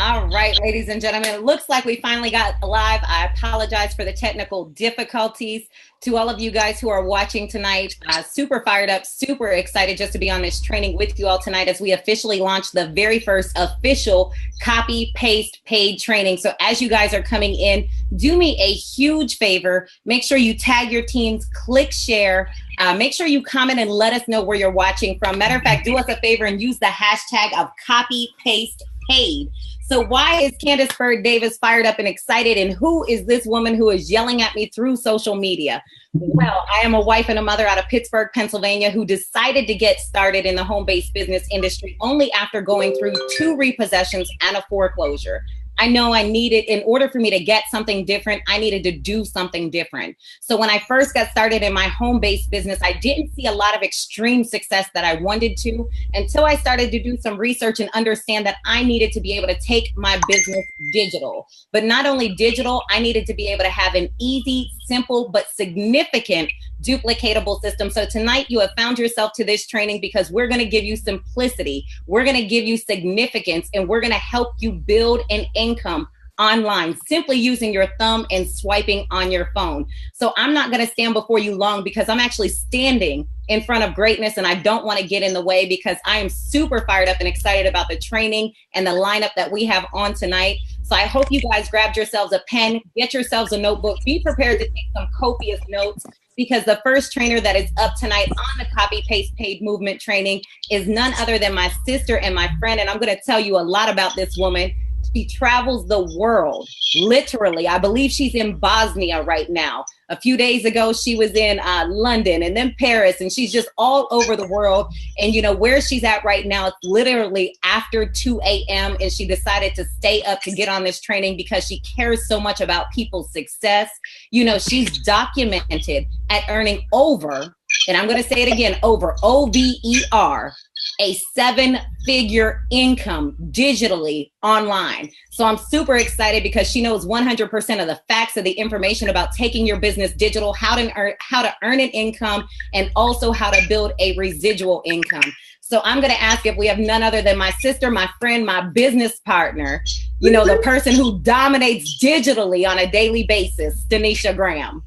All right, ladies and gentlemen, it looks like we finally got live. I apologize for the technical difficulties. To all of you guys who are watching tonight, super fired up, super excited just to be on this training with you all tonight as we officially launch the very first official copy paste paid training. So as you guys are coming in, do me a huge favor. Make sure you tag your teams, click share. Make sure you comment and let us know where you're watching from. Matter of fact, do us a favor and use the hashtag of copy paste paid. So why is Candace Bird Davis fired up and excited? And who is this woman who is yelling at me through social media? Well, I am a wife and a mother out of Pittsburgh, Pennsylvania, who decided to get started in the home-based business industry only after going through 2 repossessions and a foreclosure. I know I needed, in order for me to get something different, I needed to do something different. So when I first got started in my home-based business, I didn't see a lot of extreme success that I wanted to until I started to do some research and understand that I needed to be able to take my business digital. But not only digital, I needed to be able to have an easy, simple, but significant duplicatable system. So tonight you have found yourself to this training because we're going to give you simplicity, we're going to give you significance, and we're going to help you build an income online simply using your thumb and swiping on your phone. So I'm not going to stand before you long because I'm actually standing in front of greatness and I don't want to get in the way because I am super fired up and excited about the training and the lineup that we have on tonight. So I hope you guys grabbed yourselves a pen, get yourselves a notebook, be prepared to take some copious notes because the first trainer that is up tonight on the Copy Paste Paid Movement training is none other than my sister and my friend. And I'm going to tell you a lot about this woman. She travels the world, literally. I believe she's in Bosnia right now. A few days ago, she was in London and then Paris, and she's just all over the world. And you know where she's at right now, it's literally after 2 a.m. And she decided to stay up to get on this training because she cares so much about people's success. You know, she's documented at earning over, and I'm going to say it again, over, OVER, a 7-figure income digitally online. So I'm super excited because she knows 100% of the facts of the information about taking your business digital, how to earn an income, and also how to build a residual income. So I'm going to ask if we have none other than my sister, my friend, my business partner, you know, the person who dominates digitally on a daily basis, Denisha Graham.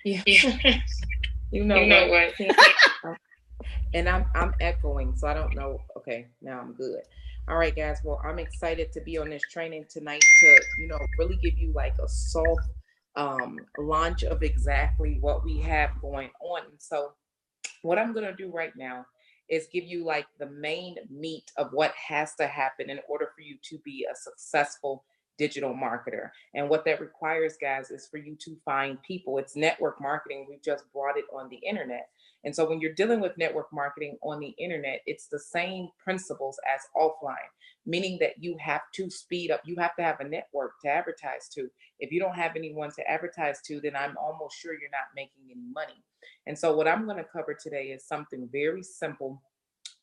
Yeah. You know what? And I'm echoing, so I don't know. Okay, now I'm good. All right, guys. Well, I'm excited to be on this training tonight to, really give you like a soft launch of exactly what we have going on. And so what I'm going to do right now is give you like the main meat of what has to happen in order for you to be a successful digital marketer. And what that requires, guys, is for you to find people. It's network marketing. We just brought it on the internet. And so when you're dealing with network marketing on the internet, it's the same principles as offline, meaning that you have to speed up. You have to have a network to advertise to. If you don't have anyone to advertise to, then I'm almost sure you're not making any money. And so what I'm going to cover today is something very simple,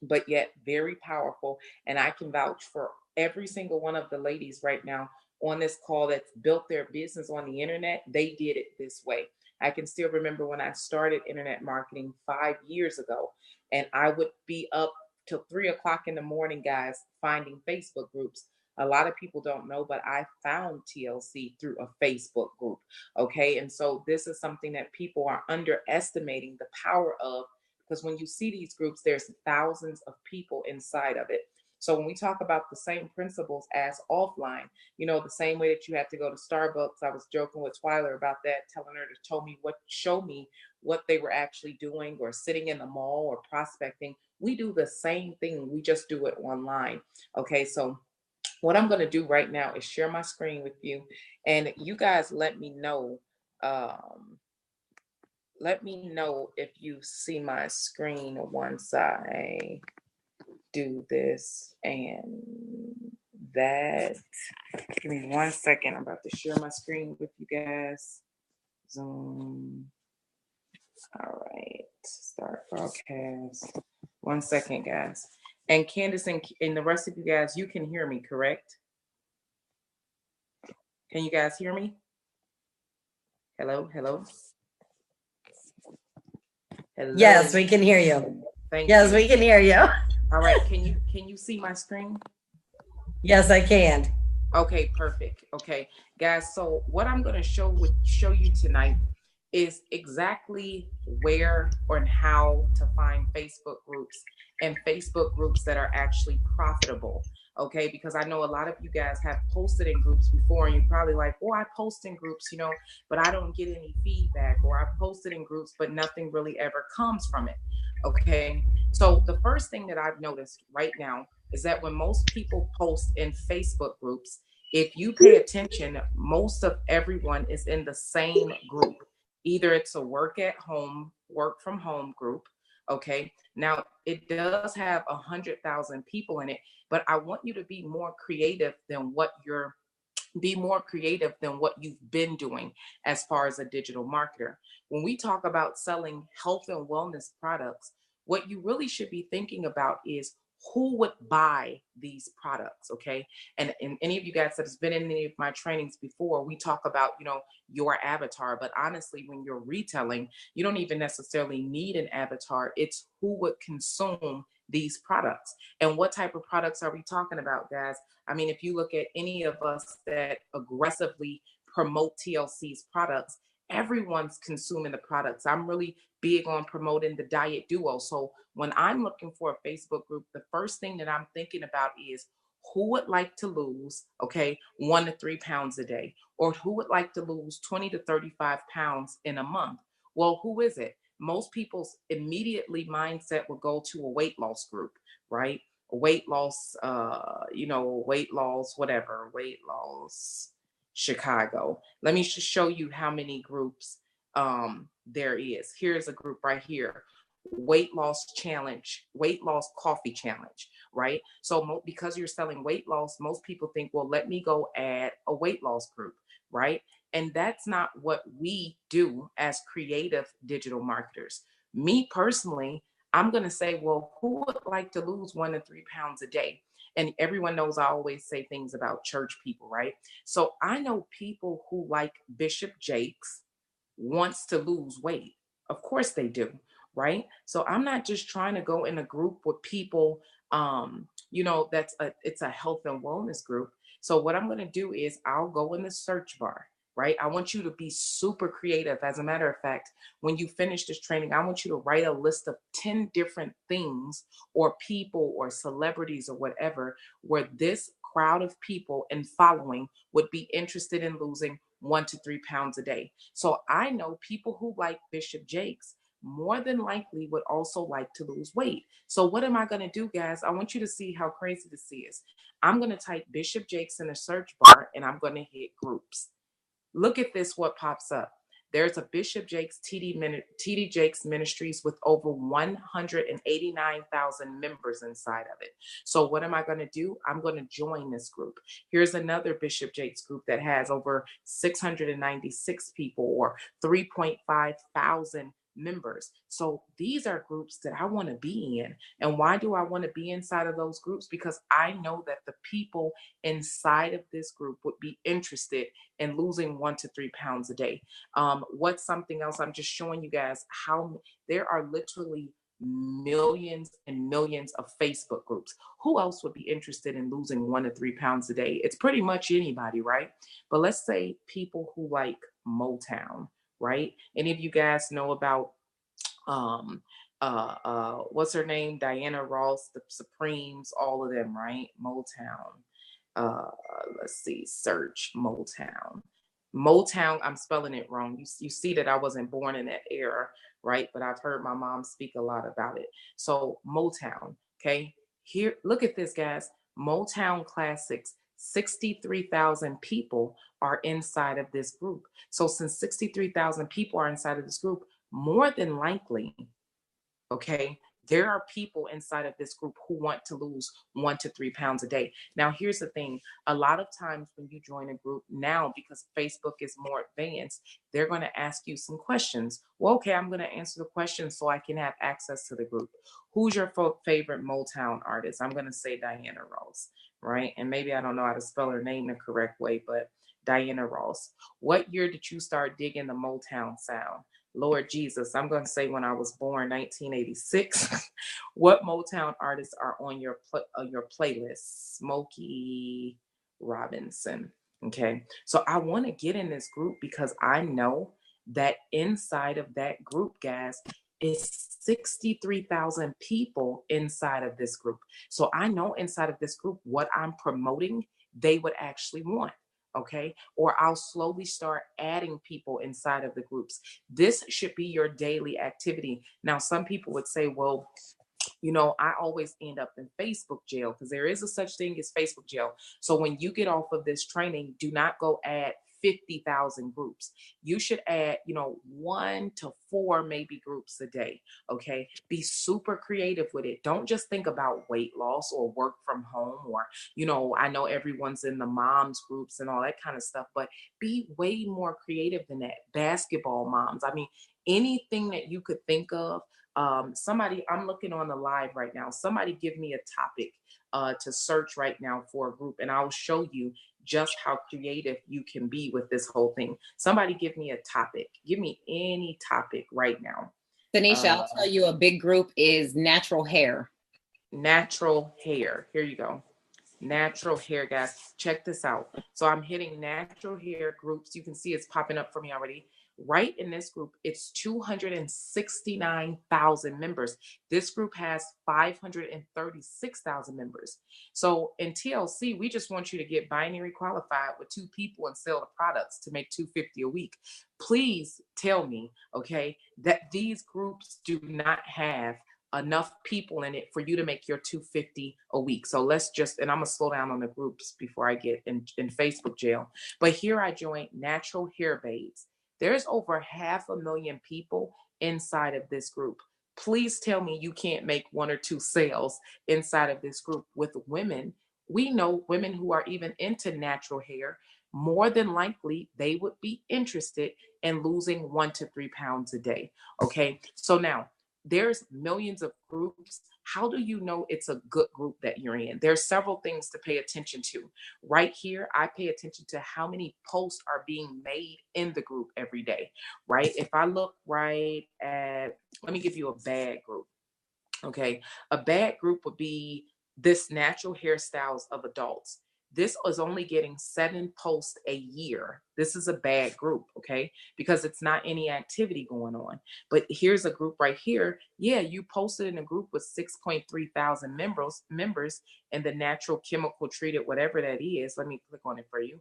but yet very powerful. And I can vouch for every single one of the ladies right now on this call that's built their business on the internet. They did it this way. I can still remember when I started internet marketing 5 years ago, and I would be up till 3 o'clock in the morning, guys, finding Facebook groups. A lot of people don't know, but I found TLC through a Facebook group. Okay. And so this is something that people are underestimating the power of, because when you see these groups, there's thousands of people inside of it. So when we talk about the same principles as offline, the same way that you had to go to Starbucks, I was joking with Twyla about that, telling her to show me what they were actually doing, or sitting in the mall or prospecting. We do the same thing. We just do it online. Okay. So what I'm going to do right now is share my screen with you, and you guys let me know. Let me know if you see my screen once I do this and that. Give me 1 second. I'm about to share my screen with you guys. Zoom. All right. Start broadcast. 1 second, guys. And Candace and the rest of you guys, you can hear me, correct? Can you guys hear me? Hello? Hello? Yes, we can hear you. Thank yes, you. We can hear you. All right. Can you see my screen? Yes, I can. Okay, perfect. Okay, guys. So what I'm going to show you tonight is exactly where and how to find Facebook groups and Facebook groups that are actually profitable. Okay, because I know a lot of you guys have posted in groups before, and you're probably like, "Oh, I post in groups, but I don't get any feedback," or "I posted in groups, but nothing really ever comes from it." Okay, so the first thing that I've noticed right now is that when most people post in Facebook groups, if you pay attention, most of everyone is in the same group. Either it's a work from home group. Okay. Now it does have 100,000 people in it, but I want you to be more creative than what you've been doing as far as a digital marketer. When we talk about selling health and wellness products, what you really should be thinking about is who would buy these products. Okay. And any of you guys that has been in any of my trainings before, we talk about, your avatar. But honestly, when you're retailing, you don't even necessarily need an avatar. It's who would consume these products. And what type of products are we talking about, guys? I mean, if you look at any of us that aggressively promote TLC's products, everyone's consuming the products. I'm really big on promoting the Diet Duo. So when I'm looking for a Facebook group, the first thing that I'm thinking about is who would like to lose, okay, 1 to 3 pounds a day, or who would like to lose 20 to 35 pounds in a month. Well, who is it? Most people's immediately mindset will go to a weight loss group, right? Weight loss, weight loss Chicago. Let me just show you how many groups there is. Here's a group right here. Weight loss challenge, weight loss coffee challenge, right? So because you're selling weight loss, most people think, well, let me go add a weight loss group, right? And that's not what we do as creative digital marketers. Me personally, I'm going to say, well, who would like to lose 1 to 3 pounds a day? And everyone knows I always say things about church people, right? So I know people who, like Bishop Jakes, wants to lose weight. Of course they do, right? So I'm not just trying to go in a group with people, it's a health and wellness group. So what I'm going to do is I'll go in the search bar, right? I want you to be super creative. As a matter of fact, when you finish this training, I want you to write a list of 10 different things or people or celebrities or whatever, where this crowd of people and following would be interested in losing 1 to 3 pounds a day. So I know people who like Bishop Jakes more than likely would also like to lose weight. So what am I going to do, guys? I want you to see how crazy this is. I'm going to type Bishop Jakes in the search bar and I'm going to hit groups. Look at this, what pops up. There's a Bishop Jakes TD Jakes Ministries with over 189,000 members inside of it. So what am I going to do? I'm going to join this group. Here's another Bishop Jakes group that has over 696 people or 3.5 thousand members. So these are groups that I want to be in. And why do I want to be inside of those groups? Because I know that the people inside of this group would be interested in losing 1 to 3 pounds a day. What's something else? I'm just showing you guys how there are literally millions and millions of Facebook groups. Who else would be interested in losing 1 to 3 pounds a day? It's pretty much anybody, right? But let's say people who like Motown, right? Any of you guys know about what's her name? Diana Ross, the Supremes, all of them, right? Motown. Let's see, search Motown. Motown, I'm spelling it wrong. You see that I wasn't born in that era, right? But I've heard my mom speak a lot about it. So Motown, okay? Here, look at this, guys. Motown Classics, 63,000 people are inside of this group. So since 63,000 people are inside of this group, more than likely, okay, there are people inside of this group who want to lose 1 to 3 pounds a day. Now, here's the thing. A lot of times when you join a group now, because Facebook is more advanced, they're going to ask you some questions. Well, okay, I'm going to answer the questions so I can have access to the group. Who's your favorite Motown artist? I'm going to say Diana Ross, right? And maybe I don't know how to spell her name the correct way, but Diana Ross. What year did you start digging the Motown sound? Lord Jesus, I'm going to say when I was born, 1986. What Motown artists are on your playlist? Smokey Robinson. Okay. So I want to get in this group because I know that inside of that group, guys, is 63,000 people inside of this group. So I know inside of this group what I'm promoting, they would actually want. Okay. Or I'll slowly start adding people inside of the groups. This should be your daily activity. Now, some people would say, well, you know, I always end up in Facebook jail because there is a such thing as Facebook jail. So when you get off of this training, do not go add 50,000 groups. You should add, you know, 1 to 4 maybe groups a day. Okay. Be super creative with it. Don't just think about weight loss or work from home or, you know, I know everyone's in the moms groups and all that kind of stuff, but be way more creative than that. Basketball moms. I mean, anything that you could think of. Somebody, I'm looking on the live right now. Somebody give me a topic to search right now for a group, and I'll show you just how creative you can be with this whole thing. Somebody give me a topic. Give me any topic right now. Tanisha, I'll tell you a big group is natural hair. Natural hair. Here you go. Natural hair, guys. Check this out. So I'm hitting natural hair groups. You can see it's popping up for me already. Right in this group, it's 269,000 members. This group has 536,000 members. So in TLC, we just want you to get binary qualified with 2 people and sell the products to make $250 a week. Please tell me, okay, that these groups do not have enough people in it for you to make your $250 a week. So let's just, and I'm gonna slow down on the groups before I get in Facebook jail. But here I joined Natural Hair Babes. There's over 500,000 people inside of this group. Please tell me you can't make 1 or 2 sales inside of this group with women. We know women who are even into natural hair, more than likely they would be interested in losing 1 to 3 pounds a day. Okay. So now there's millions of groups. How do you know it's a good group that you're in? There's several things to pay attention to. Right here, I pay attention to how many posts are being made in the group every day, right? If I look right at, let me give you a bad group. Okay. A bad group would be this natural hairstyles of adults. This is only getting 7 posts a year. This is a bad group, okay? Because it's not any activity going on. But here's a group right here. Yeah, you posted in a group with 6.3 thousand members and the natural chemical treated, whatever that is. Let me click on it for you.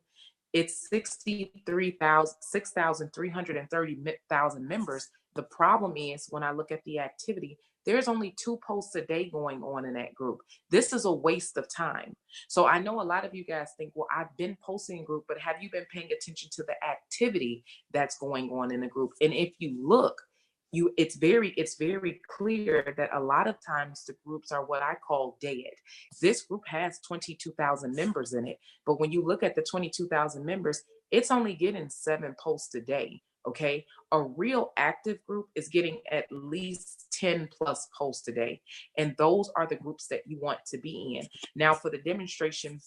It's 6,330,000 members. The problem is when I look at the activity, there's only 2 posts a day going on in that group. This is a waste of time. So I know a lot of you guys think, well, I've been posting in group, but have you been paying attention to the activity that's going on in the group? And if you look, it's very clear that a lot of times the groups are what I call dead. This group has 22,000 members in it, but when you look at the 22,000 members, it's only getting 7 posts a day. Okay. A real active group is getting at least 10 plus posts a day. And those are the groups that you want to be in. Now for the demonstration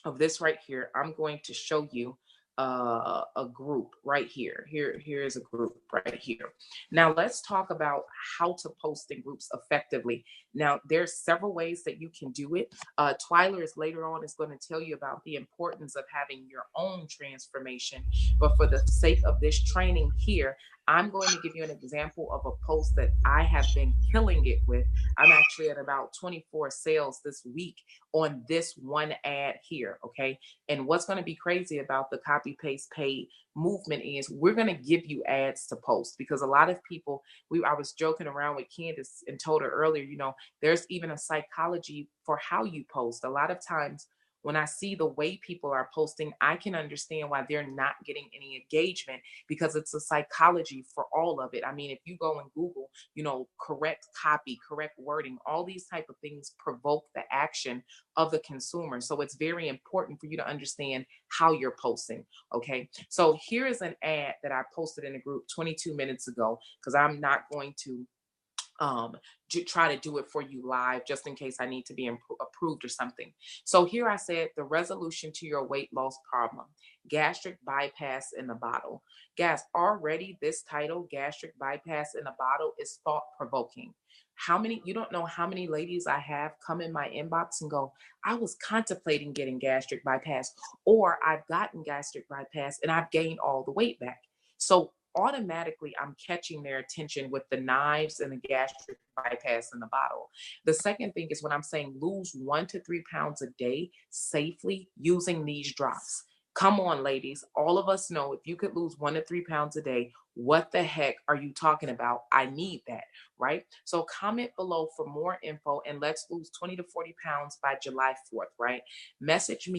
of this right here, I'm going to show you a group right here. Here's a group right here. Now let's talk about how to post in groups effectively. Now there's several ways that you can do it. Twyler is later on is going to tell you about the importance of having your own transformation. But for the sake of this training here, I'm going to give you an example of a post that I have been killing it with. I'm actually at about 24 sales this week on this one ad here, okay? And what's going to be crazy about the copy, paste, pay movement is we're going to give you ads to post because a lot of people, I was joking around with Candace and told her earlier, you know, there's even a psychology for how you post. A lot of times, when I see the way people are posting, I can understand why they're not getting any engagement because it's a psychology for all of it. I mean, if you go and Google, you know, correct copy, correct wording, all these type of things provoke the action of the consumer. So it's very important for you to understand how you're posting. Okay. So here is an ad that I posted in a group 22 minutes ago because I'm not going to to try to do it for you live, just in case I need to be approved or something. So here I said the resolution to your weight loss problem: gastric bypass in a bottle. Guys, already this title, gastric bypass in a bottle, is thought provoking. You don't know how many ladies I have come in my inbox and go, I was contemplating getting gastric bypass, or I've gotten gastric bypass and I've gained all the weight back. So automatically I'm catching their attention with the knives and the gastric bypass in the bottle. The second thing is when I'm saying lose 1 to 3 pounds a day safely using these drops. Come on, ladies. All of us know if you could lose 1 to 3 pounds a day, what the heck are you talking about? I need that, right? So comment below for more info, and let's lose 20 to 40 pounds by July 4th, right? Message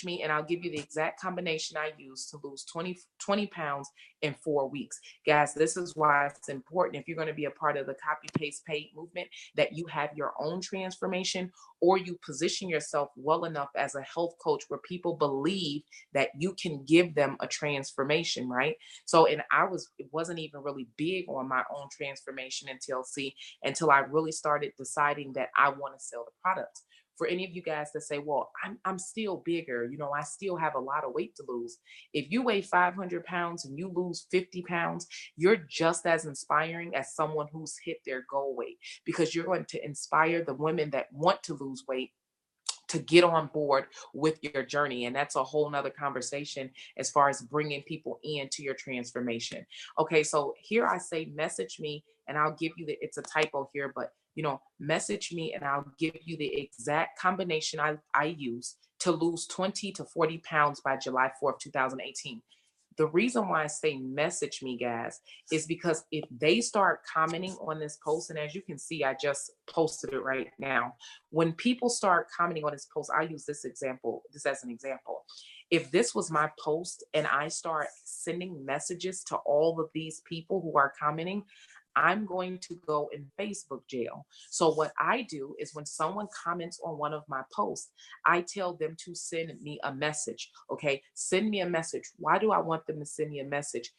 me and I'll give you the exact combination I use to lose 20 pounds in 4 weeks. Guys, this is why it's important, if you're going to be a part of the copy paste paid movement, that you have your own transformation, or you position yourself well enough as a health coach where people believe that you can give them a transformation, right? So, and it wasn't even really big on my own transformation until I really started deciding that I want to sell the products. For any of you guys that say, well, I'm still bigger, I still have a lot of weight to lose. If you weigh 500 pounds and you lose 50 pounds, you're just as inspiring as someone who's hit their goal weight, because you're going to inspire the women that want to lose weight to get on board with your journey. And that's a whole nother conversation as far as bringing people into your transformation. Okay, so here I say, message me and I'll give you it's a typo here, but message me and I'll give you the exact combination I use to lose 20 to 40 pounds by July 4th, 2018. The reason why I say message me, guys, is because if they start commenting on this post, and as you can see, I just posted it right now. When people start commenting on this post, I use this as an example. If this was my post and I start sending messages to all of these people who are commenting, I'm going to go in Facebook jail. So what I do is when someone comments on one of my posts, I tell them to send me a message. Okay, send me a message. Why do I want them to send me a message?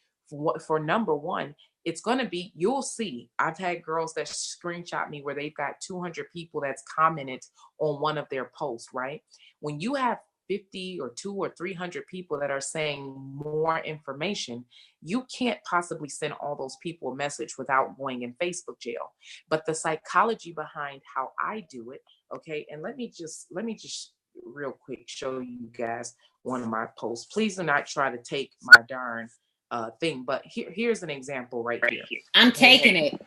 For number one, it's going to be, you'll see, I've had girls that screenshot me where they've got 200 people that's commented on one of their posts, right? When you have 50 or 200 or 300 people that are saying more information, you can't possibly send all those people a message without going in Facebook jail. But the psychology behind how I do it, okay, and let me just real quick show you guys one of my posts. Please do not try to take my darn thing, but here's an example right here. I'm taking it.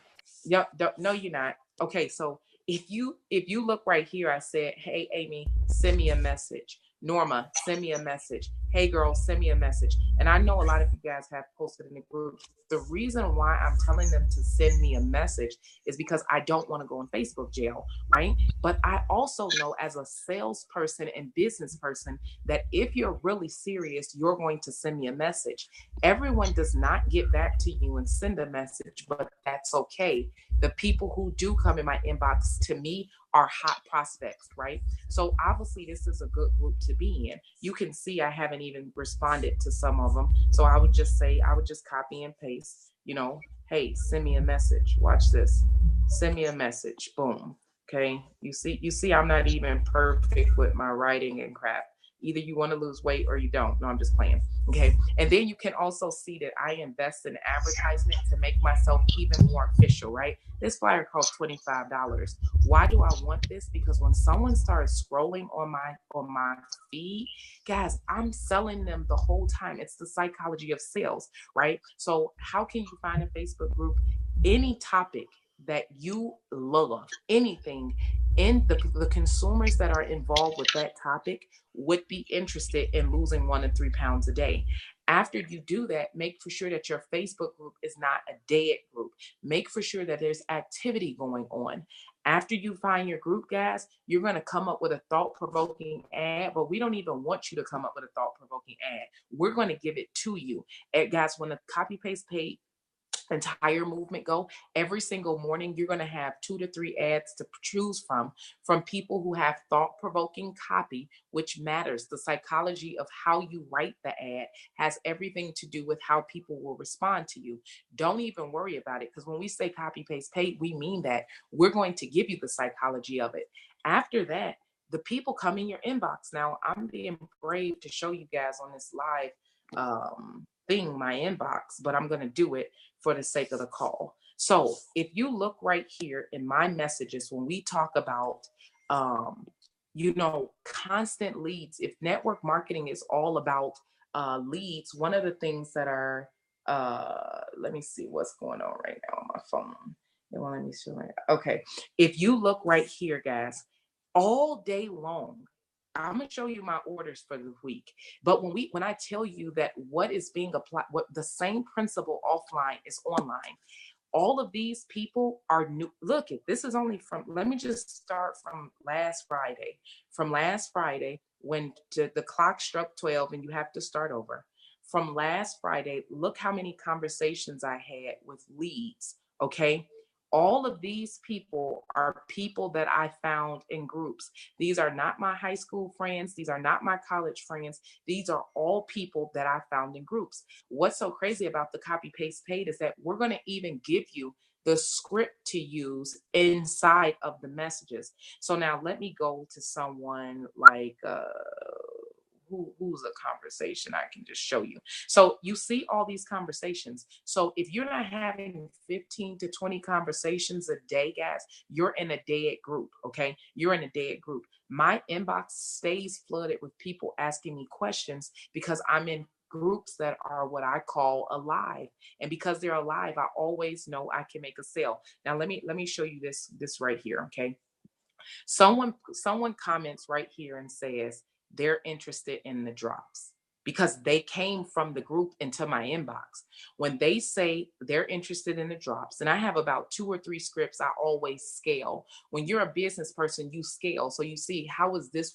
Yep, no, you're not. Okay, so if you look right here, I said, hey, Amy, send me a message. Norma, send me a message. Hey, girl, send me a message. And I know a lot of you guys have posted in the group. The reason why I'm telling them to send me a message is because I don't want to go in Facebook jail, right? But I also know as a salesperson and business person that if you're really serious, you're going to send me a message. Everyone does not get back to you and send a message, but that's okay. The people who do come in my inbox to me are hot prospects, right? So obviously this is a good group to be in. You can see I haven't even responded to some of them. So I would just copy and paste, hey, send me a message. Watch this. Send me a message. Boom. Okay. You see, I'm not even perfect with my writing and crap. Either you want to lose weight or you don't. No, I'm just playing. Okay. And then you can also see that I invest in advertisement to make myself even more official, right? This flyer costs $25. Why do I want this? Because when someone starts scrolling on my feed, guys, I'm selling them the whole time. It's the psychology of sales, right? So how can you find a Facebook group? Any topic that you love, anything, in the consumers that are involved with that topic would be interested in losing 1 to 3 pounds a day. After you do that, make for sure that your Facebook group is not a dead group. Make for sure that there's activity going on. After you find your group, guys, you're going to come up with a thought-provoking ad, but we don't even want you to come up with a thought-provoking ad. We're going to give it to you. And guys, when the copy paste paid entire movement go, every single morning you're going to have 2 to 3 ads to choose from people who have thought-provoking copy, which matters. The psychology of how you write the ad has everything to do with how people will respond to you. Don't even worry about it, because when we say copy paste paid, we mean that. We're going to give you the psychology of it. After that, the people come in your inbox. Now, I'm being brave to show you guys on this live thing my inbox, but I'm going to do it for the sake of the call. So if you look right here in my messages, when we talk about constant leads, if network marketing is all about leads, one of the things that are let me see what's going on right now on my phone. Let me see. Okay, if you look right here, guys, all day long, I'm going to show you my orders for the week. But when I tell you that what is being applied, what the same principle offline is online, all of these people are new. Look, this is only from, let me just start from last Friday. From last Friday, when the clock struck 12 and you have to start over. From last Friday, look how many conversations I had with leads, okay? All of these people are people that I found in groups. These are not my high school friends. These are not my college friends. These are all people that I found in groups. What's so crazy about the copy paste paid is that we're going to even give you the script to use inside of the messages. So now let me go to someone like who's a conversation I can just show you. So you see all these conversations. So if you're not having 15 to 20 conversations a day, guys, you're in a dead group, okay? You're in a dead group. My inbox stays flooded with people asking me questions because I'm in groups that are what I call alive. And because they're alive, I always know I can make a sale. Now let me show you this right here, okay? Someone comments right here and says they're interested in the drops because they came from the group into my inbox. When they say they're interested in the drops, and I have about 2 or 3 scripts, I always scale. When you're a business person, you scale. So you see, how is this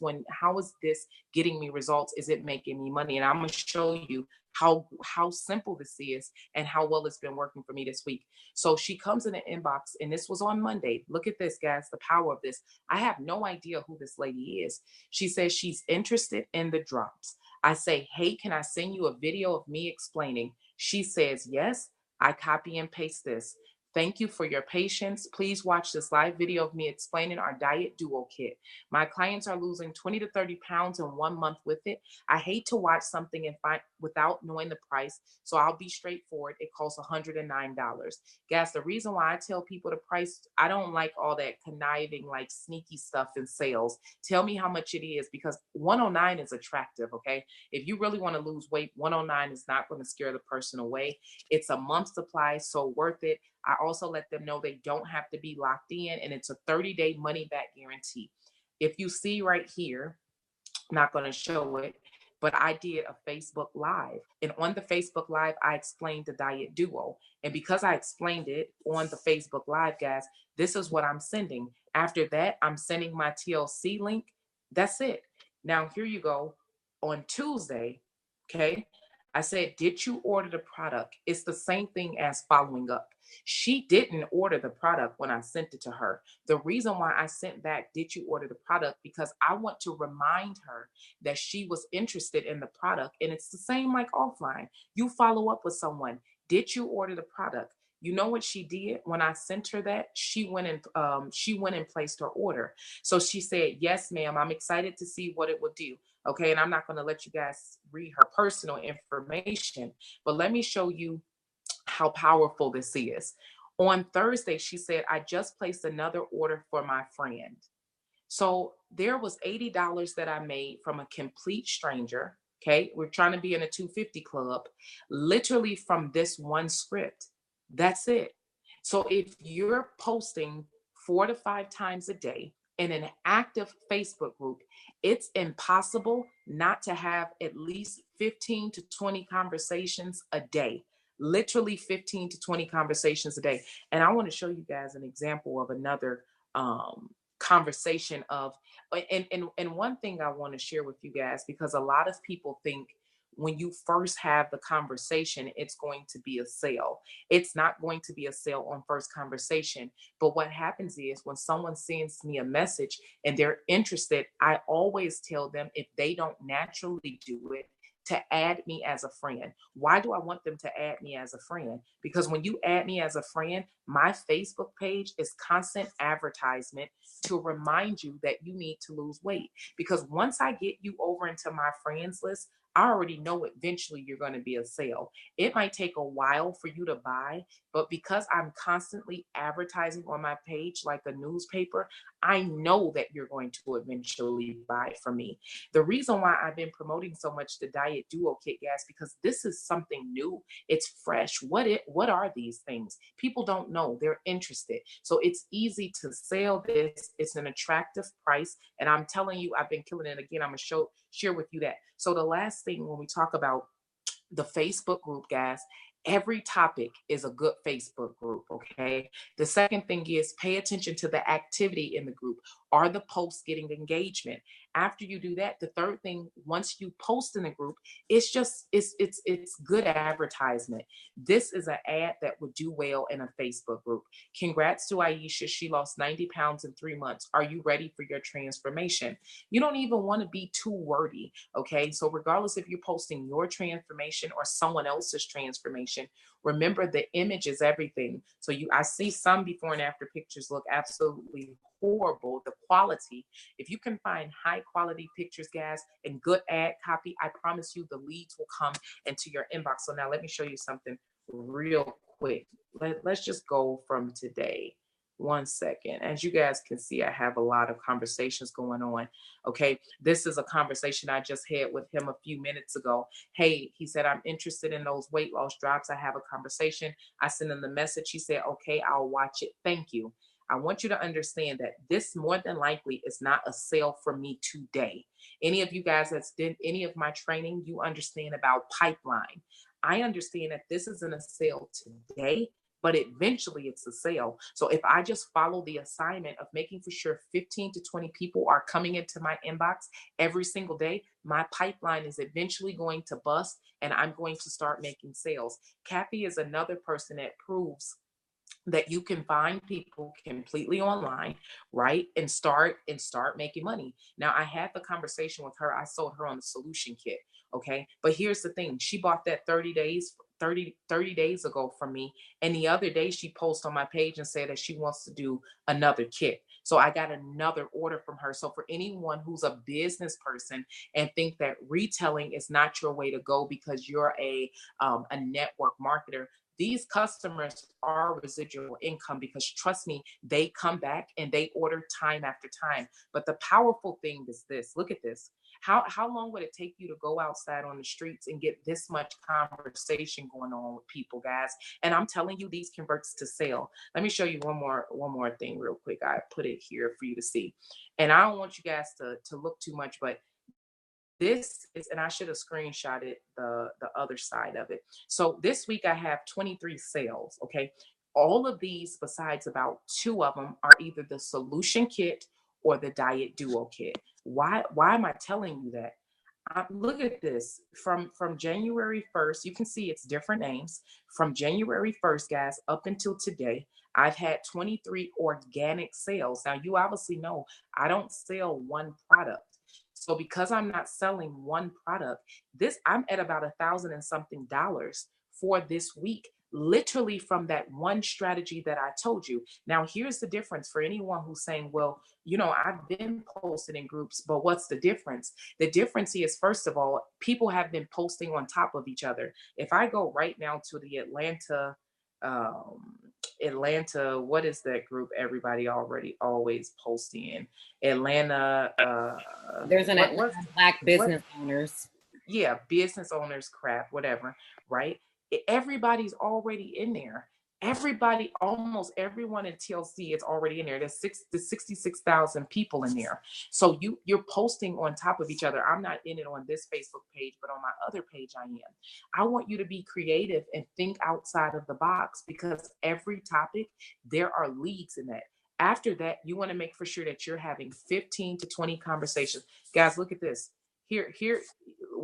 getting me results? Is it making me money? And I'm going to show you how simple this is and how well it's been working for me this week. So she comes in the inbox, and this was on Monday. Look at this, guys, the power of this. I have no idea who this lady is. She says she's interested in the drops. I say, hey, can I send you a video of me explaining? She says, yes. I copy and paste this. Thank you for your patience. Please watch this live video of me explaining our Diet Duo kit. My clients are losing 20 to 30 pounds in 1 month with it. I hate to watch something and find without knowing the price, so I'll be straightforward. It costs $109. Guys, the reason why I tell people the price, I don't like all that conniving, like sneaky stuff in sales. Tell me how much it is, because $109 is attractive, okay? If you really want to lose weight, $109 is not going to scare the person away. It's a month supply, so worth it. I also let them know they don't have to be locked in, and it's a 30-day money-back guarantee. If you see right here, I'm not going to show it, but I did a Facebook Live. And on the Facebook Live, I explained the Diet Duo. And because I explained it on the Facebook Live, guys, this is what I'm sending. After that, I'm sending my TLC link. That's it. Now, here you go. On Tuesday, okay, I said, did you order the product? It's the same thing as following up. She didn't order the product when I sent it to her. The reason why I sent back, did you order the product? Because I want to remind her that she was interested in the product. And it's the same like offline. You follow up with someone. Did you order the product? You know what she did when I sent her that? She went and placed her order. So she said, yes, ma'am, I'm excited to see what it will do. Okay, and I'm not going to let you guys read her personal information, but let me show you how powerful this is. On Thursday, she said, I just placed another order for my friend. So there was $80 that I made from a complete stranger. Okay, we're trying to be in a 250 club, literally from this one script. That's it. So if you're posting 4 to 5 times a day in an active Facebook group, it's impossible not to have at least 15 to 20 conversations a day. Literally 15 to 20 conversations a day. And I want to show you guys an example of another conversation of, and one thing I want to share with you guys, because a lot of people think when you first have the conversation, it's going to be a sale. It's not going to be a sale on first conversation. But what happens is when someone sends me a message and they're interested, I always tell them, if they don't naturally do it, to add me as a friend. Why do I want them to add me as a friend? Because when you add me as a friend, my Facebook page is constant advertisement to remind you that you need to lose weight. Because once I get you over into my friends list, I already know eventually you're going to be a sale. It might take a while for you to buy, but because I'm constantly advertising on my page like a newspaper, I know that you're going to eventually buy from me. The reason why I've been promoting so much the Diet Duo Kit, guys, because this is something new. It's fresh. What are these things? People don't know. They're interested. So it's easy to sell this. It's an attractive price. And I'm telling you, I've been killing it. Again, I'm going to share with you that. So the last thing when we talk about the Facebook group, guys, every topic is a good Facebook group, okay? The second thing is pay attention to the activity in the group. Are the posts getting engagement? After you do that, the third thing, once you post in the group, it's good advertisement. This is an ad that would do well in a Facebook group. Congrats to Aisha. She lost 90 pounds in 3 months. Are you ready for your transformation? You don't even want to be too wordy, okay? So regardless if you're posting your transformation or someone else's transformation, remember the image is everything. So I see some before and after pictures look absolutely horrible. The quality, if you can find high quality pictures, guys, and good ad copy, I promise you the leads will come into your inbox. So now let me show you something real quick. Let's just go from today. 1 second. As you guys can see, I have a lot of conversations going on. Okay. This is a conversation I just had with him a few minutes ago. Hey, he said, I'm interested in those weight loss drops. I have a conversation. I sent him the message. He said, okay, I'll watch it. Thank you. I want you to understand that this more than likely is not a sale for me today. Any of you guys that's did any of my training, you understand about pipeline. I understand that this isn't a sale today, but eventually it's a sale. So if I just follow the assignment of making for sure 15 to 20 people are coming into my inbox every single day, my pipeline is eventually going to bust and I'm going to start making sales. Kathy is another person that proves that you can find people completely online, right? And start making money. Now, I had the conversation with her. I sold her on the solution kit. Okay. But here's the thing. She bought that 30 days ago from me. And the other day she posted on my page and said that she wants to do another kit. So I got another order from her. So for anyone who's a business person and think that retailing is not your way to go because you're a network marketer, these customers are residual income because trust me, they come back and they order time after time. But the powerful thing is this, look at this. How long would it take you to go outside on the streets and get this much conversation going on with people, guys? And I'm telling you, these converts to sale. Let me show you one more thing real quick. I put it here for you to see. And I don't want you guys to look too much, but this is, and I should have screenshotted the other side of it. So this week I have 23 sales. Okay. All of these, besides about 2 of them, are either the solution kit or the Diet Duo kit. Why am I telling you that? Look at this from January 1st. You can see it's different names. From January 1st, guys, up until today, I've had 23 organic sales. Now, you obviously know I don't sell one product. So because I'm not selling one product, I'm at about $1,000 and something for this week, literally from that one strategy that I told you. Now, here's the difference for anyone who's saying, well, I've been posted in groups, but what's the difference? The difference is, first of all, people have been posting on top of each other. If I go right now to the Atlanta, what is that group everybody always posting in? Atlanta. There's an Atlanta Black business owners. Yeah, business owners crap, whatever, right? Everybody's already in there. Everybody, almost everyone in TLC is already in there. There's 66,000 people in there. So you're posting on top of each other. I'm not in it on this Facebook page, but on my other page I am. I want you to be creative and think outside of the box because every topic, there are leads in that. After that, you want to make for sure that you're having 15 to 20 conversations. Guys, look at this. Here,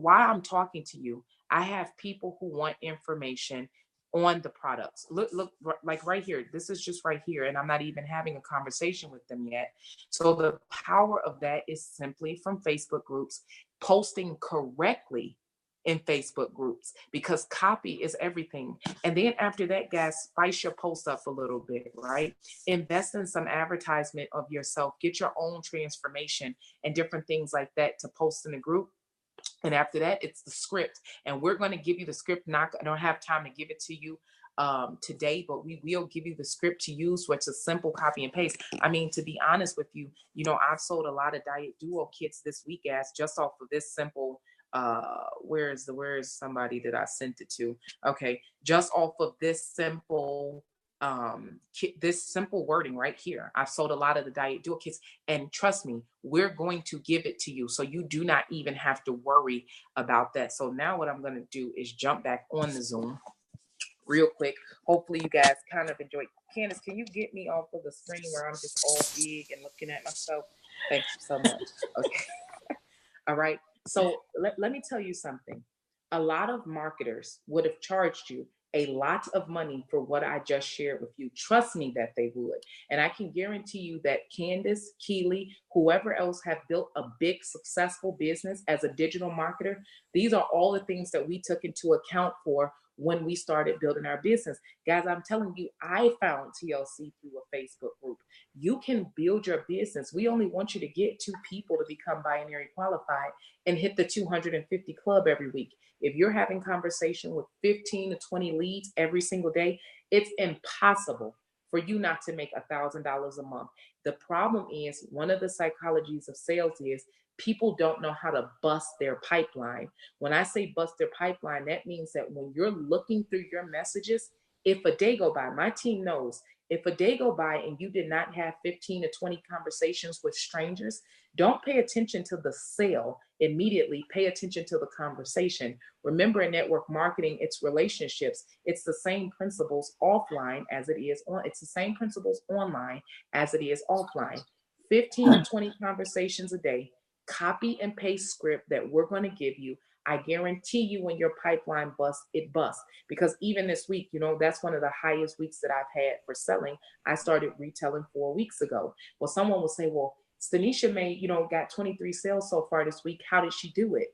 while I'm talking to you, I have people who want information on the products. Look, like right here, this is just right here, and I'm not even having a conversation with them yet. So the power of that is simply from Facebook groups, posting correctly in Facebook groups, because copy is everything. And then after that, guys, spice your post up a little bit, right? Invest in some advertisement of yourself, get your own transformation and different things like that to post in a group. And after that, it's the script. And we're going to give you the script. I don't have time to give it to you today, but we will give you the script to use, which is simple copy and paste. I mean, to be honest with you, I've sold a lot of Diet Duo kits this week, guys, just off of this simple where is somebody that I sent it to? Okay, just off of this simple wording right here. I've sold a lot of the Diet Duo kits, and trust me, we're going to give it to you, so you do not even have to worry about that. So now what I'm going to do is jump back on the Zoom real quick. Hopefully you guys kind of enjoy. Candace, can you get me off of the screen where I'm just all big and looking at myself? Thank you so much. Okay. All right. So let me tell you something. A lot of marketers would have charged you a lot of money for what I just shared with you. Trust me that they would. And I can guarantee you that Candace, Keely, whoever else have built a big successful business as a digital marketer, these are all the things that we took into account for when we started building our business. Guys, I'm telling you, I found TLC through a Facebook group. You can build your business. We only want you to get 2 people to become binary qualified and hit the 250 club every week. If you're having conversation with 15 to 20 leads every single day, it's impossible for you not to make $1,000 a month. The problem is, one of the psychologies of sales is people don't know how to bust their pipeline. When I say bust their pipeline, that means that when you're looking through your messages, if a day go by, my team knows, if a day go by and you did not have 15 to 20 conversations with strangers, don't pay attention to the sale immediately. Pay attention to the conversation. Remember, in network marketing, it's relationships. It's the same principles offline as it is on. It's the same principles online as it is offline. 15 to 20 conversations a day. Copy and paste script that we're going to give you. I guarantee you, when your pipeline busts, it busts. Because even this week, that's one of the highest weeks that I've had for selling. I started retailing 4 weeks ago. Well, someone will say, well, Stanisha got 23 sales so far this week. How did she do it?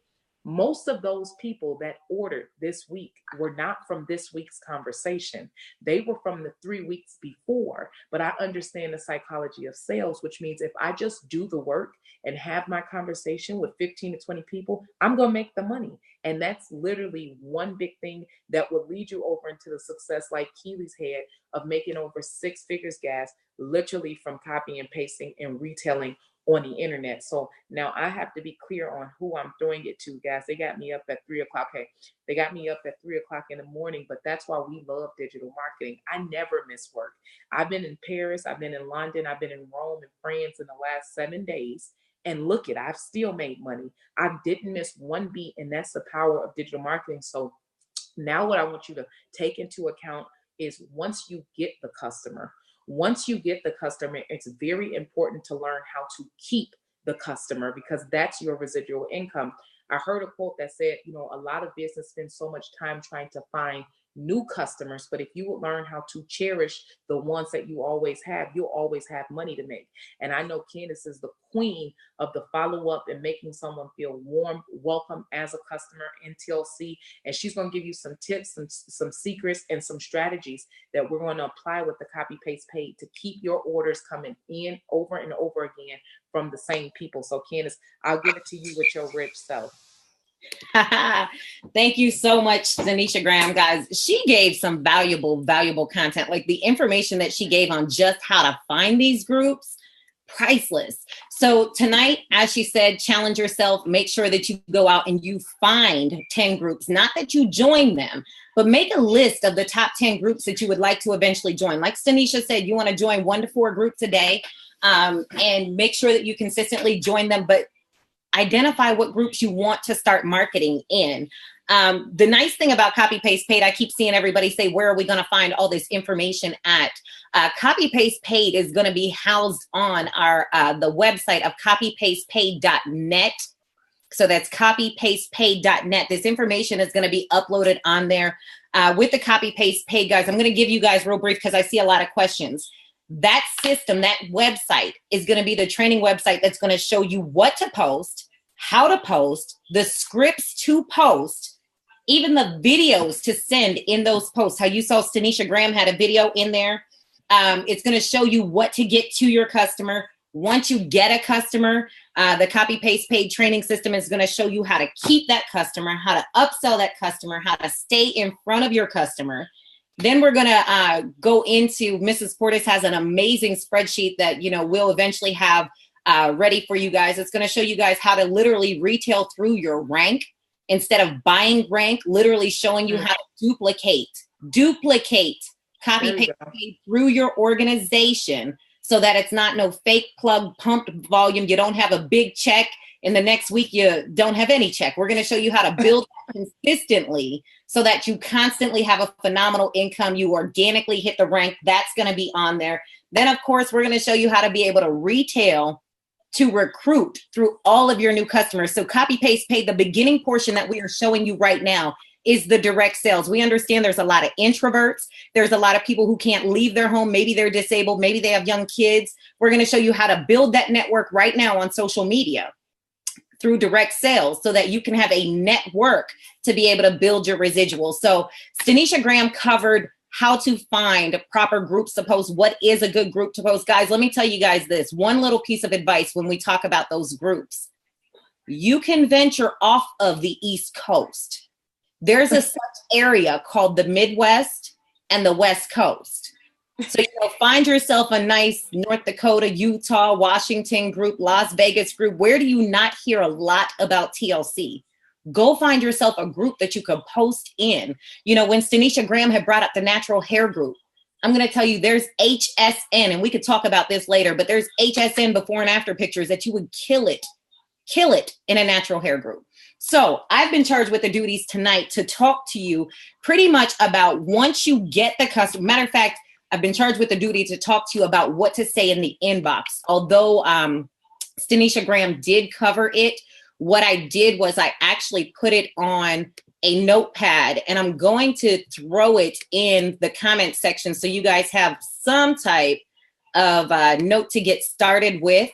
Most of those people that ordered this week were not from this week's conversation. They were from the 3 weeks before. But I understand the psychology of sales, which means if I just do the work and have my conversation with 15 to 20 people, I'm going to make the money. And that's literally one big thing that will lead you over into the success like Keely's had of making over 6 figures, guys, literally from copying and pasting and retailing on the internet. So now I have to be clear on who I'm throwing it to, guys. They got me up at 3 o'clock. Hey, they got me up at 3 o'clock in the morning, but that's why we love digital marketing. I never miss work. I've been in Paris, I've been in London, I've been in Rome and France in the last 7 days. And look it, I've still made money. I didn't miss one beat, and that's the power of digital marketing. So now what I want you to take into account is once you get the customer, it's very important to learn how to keep the customer, because that's your residual income. I heard a quote that said, a lot of business spends so much time trying to find new customers, but if you would learn how to cherish the ones that you always have, you'll always have money to make. And I know Candace is the queen of the follow-up and making someone feel warm, welcome as a customer in TLC. And she's going to give you some tips, some secrets, and some strategies that we're going to apply with the Copy Paste Paid to keep your orders coming in over and over again from the same people. So Candace, I'll give it to you with your rich self. Thank you so much, Tanisha Graham. Guys, she gave some valuable content. Like the information that she gave on just how to find these groups, priceless. So tonight, as she said, challenge yourself. Make sure that you go out and you find 10 groups, not that you join them, but make a list of the top 10 groups that you would like to eventually join. Like Tanisha said, you want to join 1 to 4 groups a day, and make sure that you consistently join them, but identify what groups you want to start marketing in. The nice thing about Copy Paste Paid, I keep seeing everybody say, where are we going to find all this information at? Copy Paste Paid is going to be housed on our the website of copypastepaid.net. So that's copypastepaid.net. This information is going to be uploaded on there. With the Copy Paste Paid, guys, I'm going to give you guys real brief because I see a lot of questions. That system, that website is going to be the training website that's going to show you what to post, how to post, the scripts to post, even the videos to send in those posts. How you saw Stanisha Graham had a video in there. It's going to show you what to get to your customer. Once you get a customer, the Copy Paste Paid training system is going to show you how to keep that customer, how to upsell that customer, how to stay in front of your customer. Then we're going to go into, Mrs. Portis has an amazing spreadsheet that, you know, we'll eventually have ready for you guys. It's going to show you guys how to literally retail through your rank instead of buying rank, literally showing you how to duplicate Copy Paste Paid through your organization, so that it's not no fake plug pumped volume. You don't have a big check and the next week you don't have any check. We're going to show you how to build consistently so that you constantly have a phenomenal income. You organically hit the rank. That's going to be on there. Then, of course, we're going to show you how to be able to retail to recruit through all of your new customers. So Copy Paste Paid, the beginning portion that we are showing you right now, is the direct sales. We understand there's a lot of introverts. There's a lot of people who can't leave their home. Maybe they're disabled. Maybe they have young kids. We're going to show you how to build that network right now on social media through direct sales so that you can have a network to be able to build your residuals. So Stanisha Graham covered how to find proper groups to post. What is a good group to post? Guys, let me tell you guys this. One little piece of advice when we talk about those groups. You can venture off of the East Coast. There's a such area called the Midwest and the West Coast. So you'll find yourself a nice North Dakota, Utah, Washington group, Las Vegas group. Where do you not hear a lot about TLC? Go find yourself a group that you could post in. You know, when Stanisha Graham had brought up the natural hair group, I'm going to tell you there's HSN, and we could talk about this later, but there's HSN before and after pictures that you would kill it in a natural hair group. So I've been charged with the duties tonight to talk to you pretty much about once you get the customer. Matter of fact, I've been charged with the duty to talk to you about what to say in the inbox. Although Stanisha Graham did cover it, what I did was I actually put it on a notepad, and I'm going to throw it in the comment section so you guys have some type of note to get started with.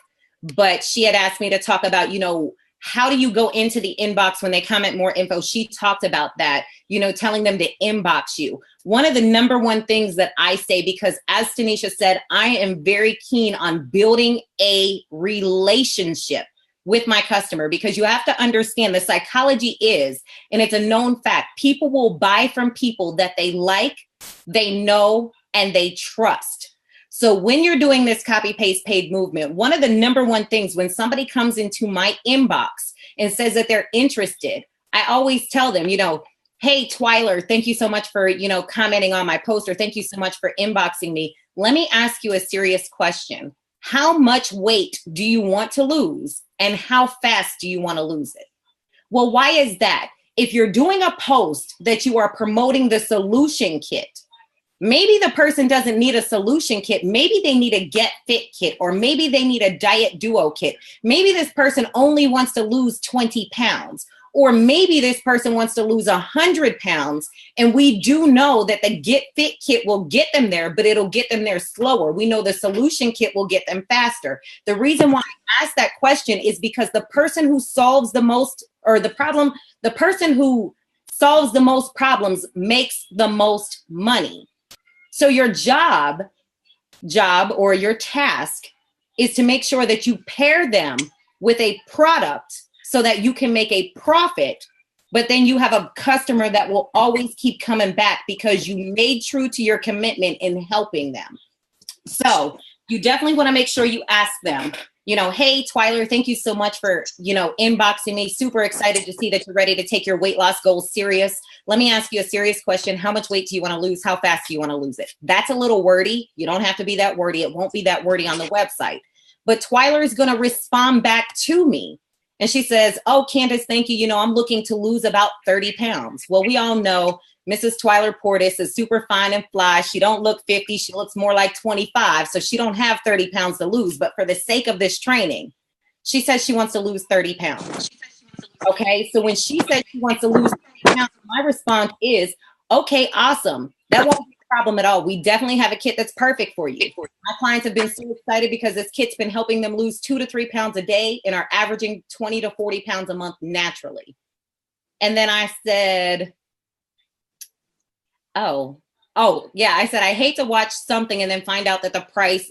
But she had asked me to talk about, you know, how do you go into the inbox when they comment more info? She talked about that, you know, telling them to inbox you. One of the number one things that I say, because as Stanisha said, I am very keen on building a relationship with my customer, because you have to understand the psychology is, and it's a known fact, people will buy from people that they like, they know, and they trust. So when you're doing this Copy Paste Paid movement, one of the number one things when somebody comes into my inbox and says that they're interested, I always tell them, you know, hey, Twyler, thank you so much for, you know, commenting on my post, or thank you so much for inboxing me. Let me ask you a serious question. How much weight do you want to lose, and how fast do you want to lose it? Well, why is that? If you're doing a post that you are promoting the solution kit, maybe the person doesn't need a solution kit. Maybe they need a Get Fit kit, or maybe they need a Diet Duo kit. Maybe this person only wants to lose 20 pounds, or maybe this person wants to lose 100 pounds. And we do know that the Get Fit kit will get them there, but it'll get them there slower. We know the solution kit will get them faster. The reason why I ask that question is because the person who solves the most, or the person who solves the most problems makes the most money. So your job or your task is to make sure that you pair them with a product so that you can make a profit, but then you have a customer that will always keep coming back because you made true to your commitment in helping them. So you definitely want to make sure you ask them, you know, hey, Twyler, thank you so much for, you know, inboxing me. Super excited to see that you're ready to take your weight loss goals serious. Let me ask you a serious question. How much weight do you want to lose? How fast do you want to lose it? That's a little wordy. You don't have to be that wordy. It won't be that wordy on the website. But Twyler is going to respond back to me. And she says, oh, Candace, thank you. You know, I'm looking to lose about 30 pounds. Well, we all know Mrs. Twyler Portis is super fine and fly. She don't look 50. She looks more like 25. So she don't have 30 pounds to lose. But for the sake of this training, she says she wants to lose 30 pounds. Okay, so when she said she wants to lose 30 pounds, my response is, okay, awesome. That won't be a problem at all. We definitely have a kit that's perfect for you. My clients have been so excited because this kit's been helping them lose 2 to 3 pounds a day and are averaging 20 to 40 pounds a month naturally. And then I said, oh, yeah. I said, I hate to watch something and then find out the price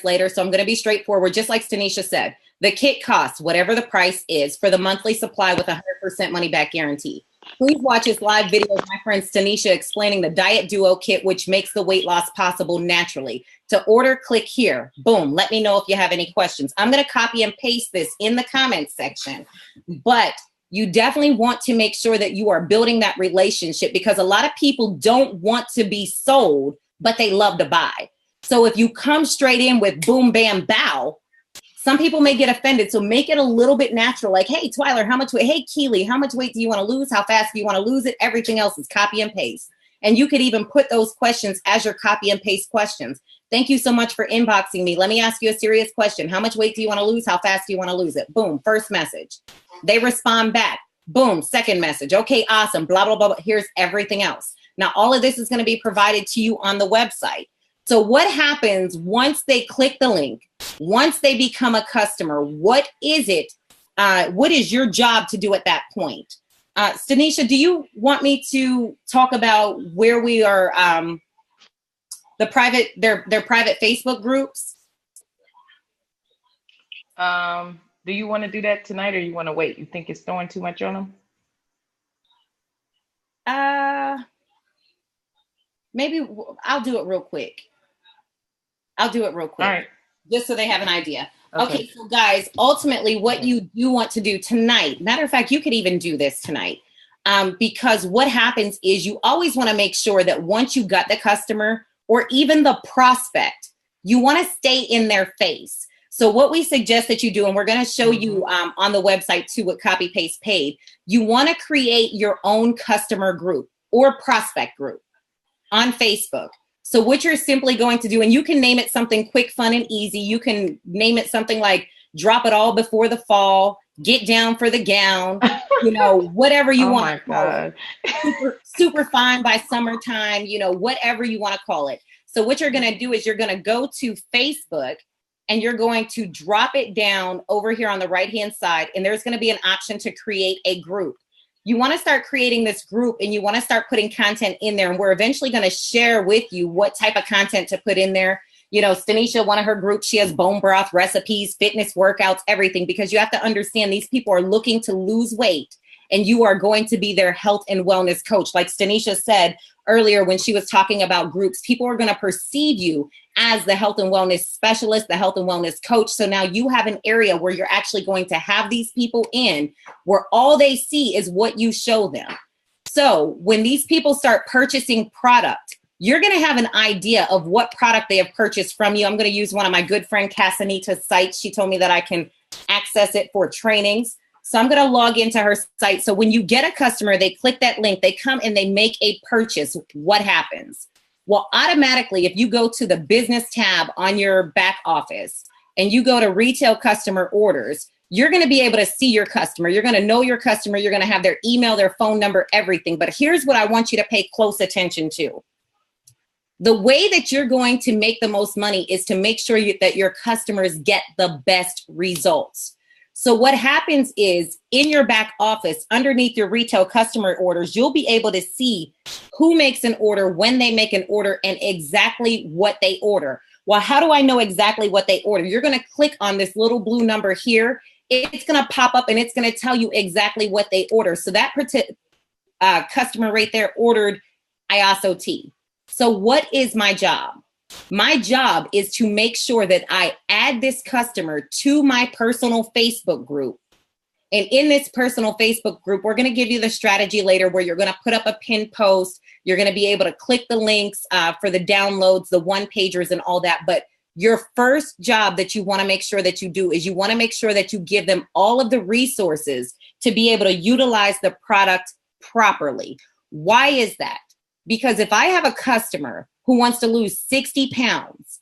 later. So I'm going to be straightforward. Just like Stanisha said, the kit costs whatever the price is for the monthly supply with 100% money back guarantee. Please watch this live video of my friend Stanisha explaining the Diet Duo kit, which makes the weight loss possible naturally. To order, click here. Boom. Let me know if you have any questions. I'm going to copy and paste this in the comments section, but you definitely want to make sure that you are building that relationship, because a lot of people don't want to be sold, but they love to buy. So if you come straight in with boom, bam, bow, some people may get offended. So make it a little bit natural. Like, hey, Twyler, how much weight? Hey, Keely, how much weight do you want to lose? How fast do you want to lose it? Everything else is copy and paste. And you could even put those questions as your copy and paste questions. Thank you so much for inboxing me. Let me ask you a serious question. How much weight do you want to lose? How fast do you want to lose it? Boom, first message. They respond back. Boom, second message. Okay, awesome, blah, blah, blah, blah. Here's everything else. Now, all of this is going to be provided to you on the website. So what happens once they click the link, once they become a customer? What is it? What is your job to do at that point? Stanisha, do you want me to talk about where we are, their private Facebook groups? Do you want to do that tonight, or you want to wait? You think it's throwing too much on them? Maybe I'll do it real quick. All right. Just so they have an idea. Okay, so guys, ultimately what you do want to do tonight, matter of fact, you could even do this tonight, because what happens is you always want to make sure that once you got the customer or even the prospect, you want to stay in their face. So what we suggest that you do, and we're going to show you on the website too with Copy Paste Paid, you want to create your own customer group or prospect group on Facebook. So what you're simply going to do, and you can name it something quick, fun, and easy. You can name it something like drop it all before the fall, get down for the gown, whatever you want. Oh my God. Super fine by summertime, whatever you want to call it. So what you're going to do is you're going to go to Facebook and you're going to drop it down over here on the right-hand side. And there's going to be an option to create a group. You want to start creating this group and you want to start putting content in there. And we're eventually going to share with you what type of content to put in there. Stanisha, one of her groups, she has bone broth recipes, fitness workouts, everything, because you have to understand these people are looking to lose weight and you are going to be their health and wellness coach. Like Stanisha said earlier when she was talking about groups, people are going to perceive you as the health and wellness specialist, the health and wellness coach. So now you have an area where you're actually going to have these people in where all they see is what you show them. So when these people start purchasing product, you're going to have an idea of what product they have purchased from you. I'm going to use one of my good friend Casanita's sites. She told me that I can access it for trainings. So I'm going to log into her site. So when you get a customer, they click that link, they come and they make a purchase. What happens? Well, automatically, if you go to the business tab on your back office and you go to retail customer orders, you're going to be able to see your customer. You're going to know your customer. You're going to have their email, their phone number, everything. But here's what I want you to pay close attention to. The way that you're going to make the most money is to make sure that your customers get the best results. So what happens is in your back office, underneath your retail customer orders, you'll be able to see who makes an order, when they make an order, and exactly what they order. Well, how do I know exactly what they order? You're going to click on this little blue number here. It's going to pop up and it's going to tell you exactly what they order. So that customer right there ordered Iaso tea. So what is my job? My job is to make sure that I add this customer to my personal Facebook group. And in this personal Facebook group, we're going to give you the strategy later where you're going to put up a pinned post. You're going to be able to click the links for the downloads, the one-pagers and all that. But your first job that you want to make sure that you do is you want to make sure that you give them all of the resources to be able to utilize the product properly. Why is that? Because if I have a customer who wants to lose 60 pounds,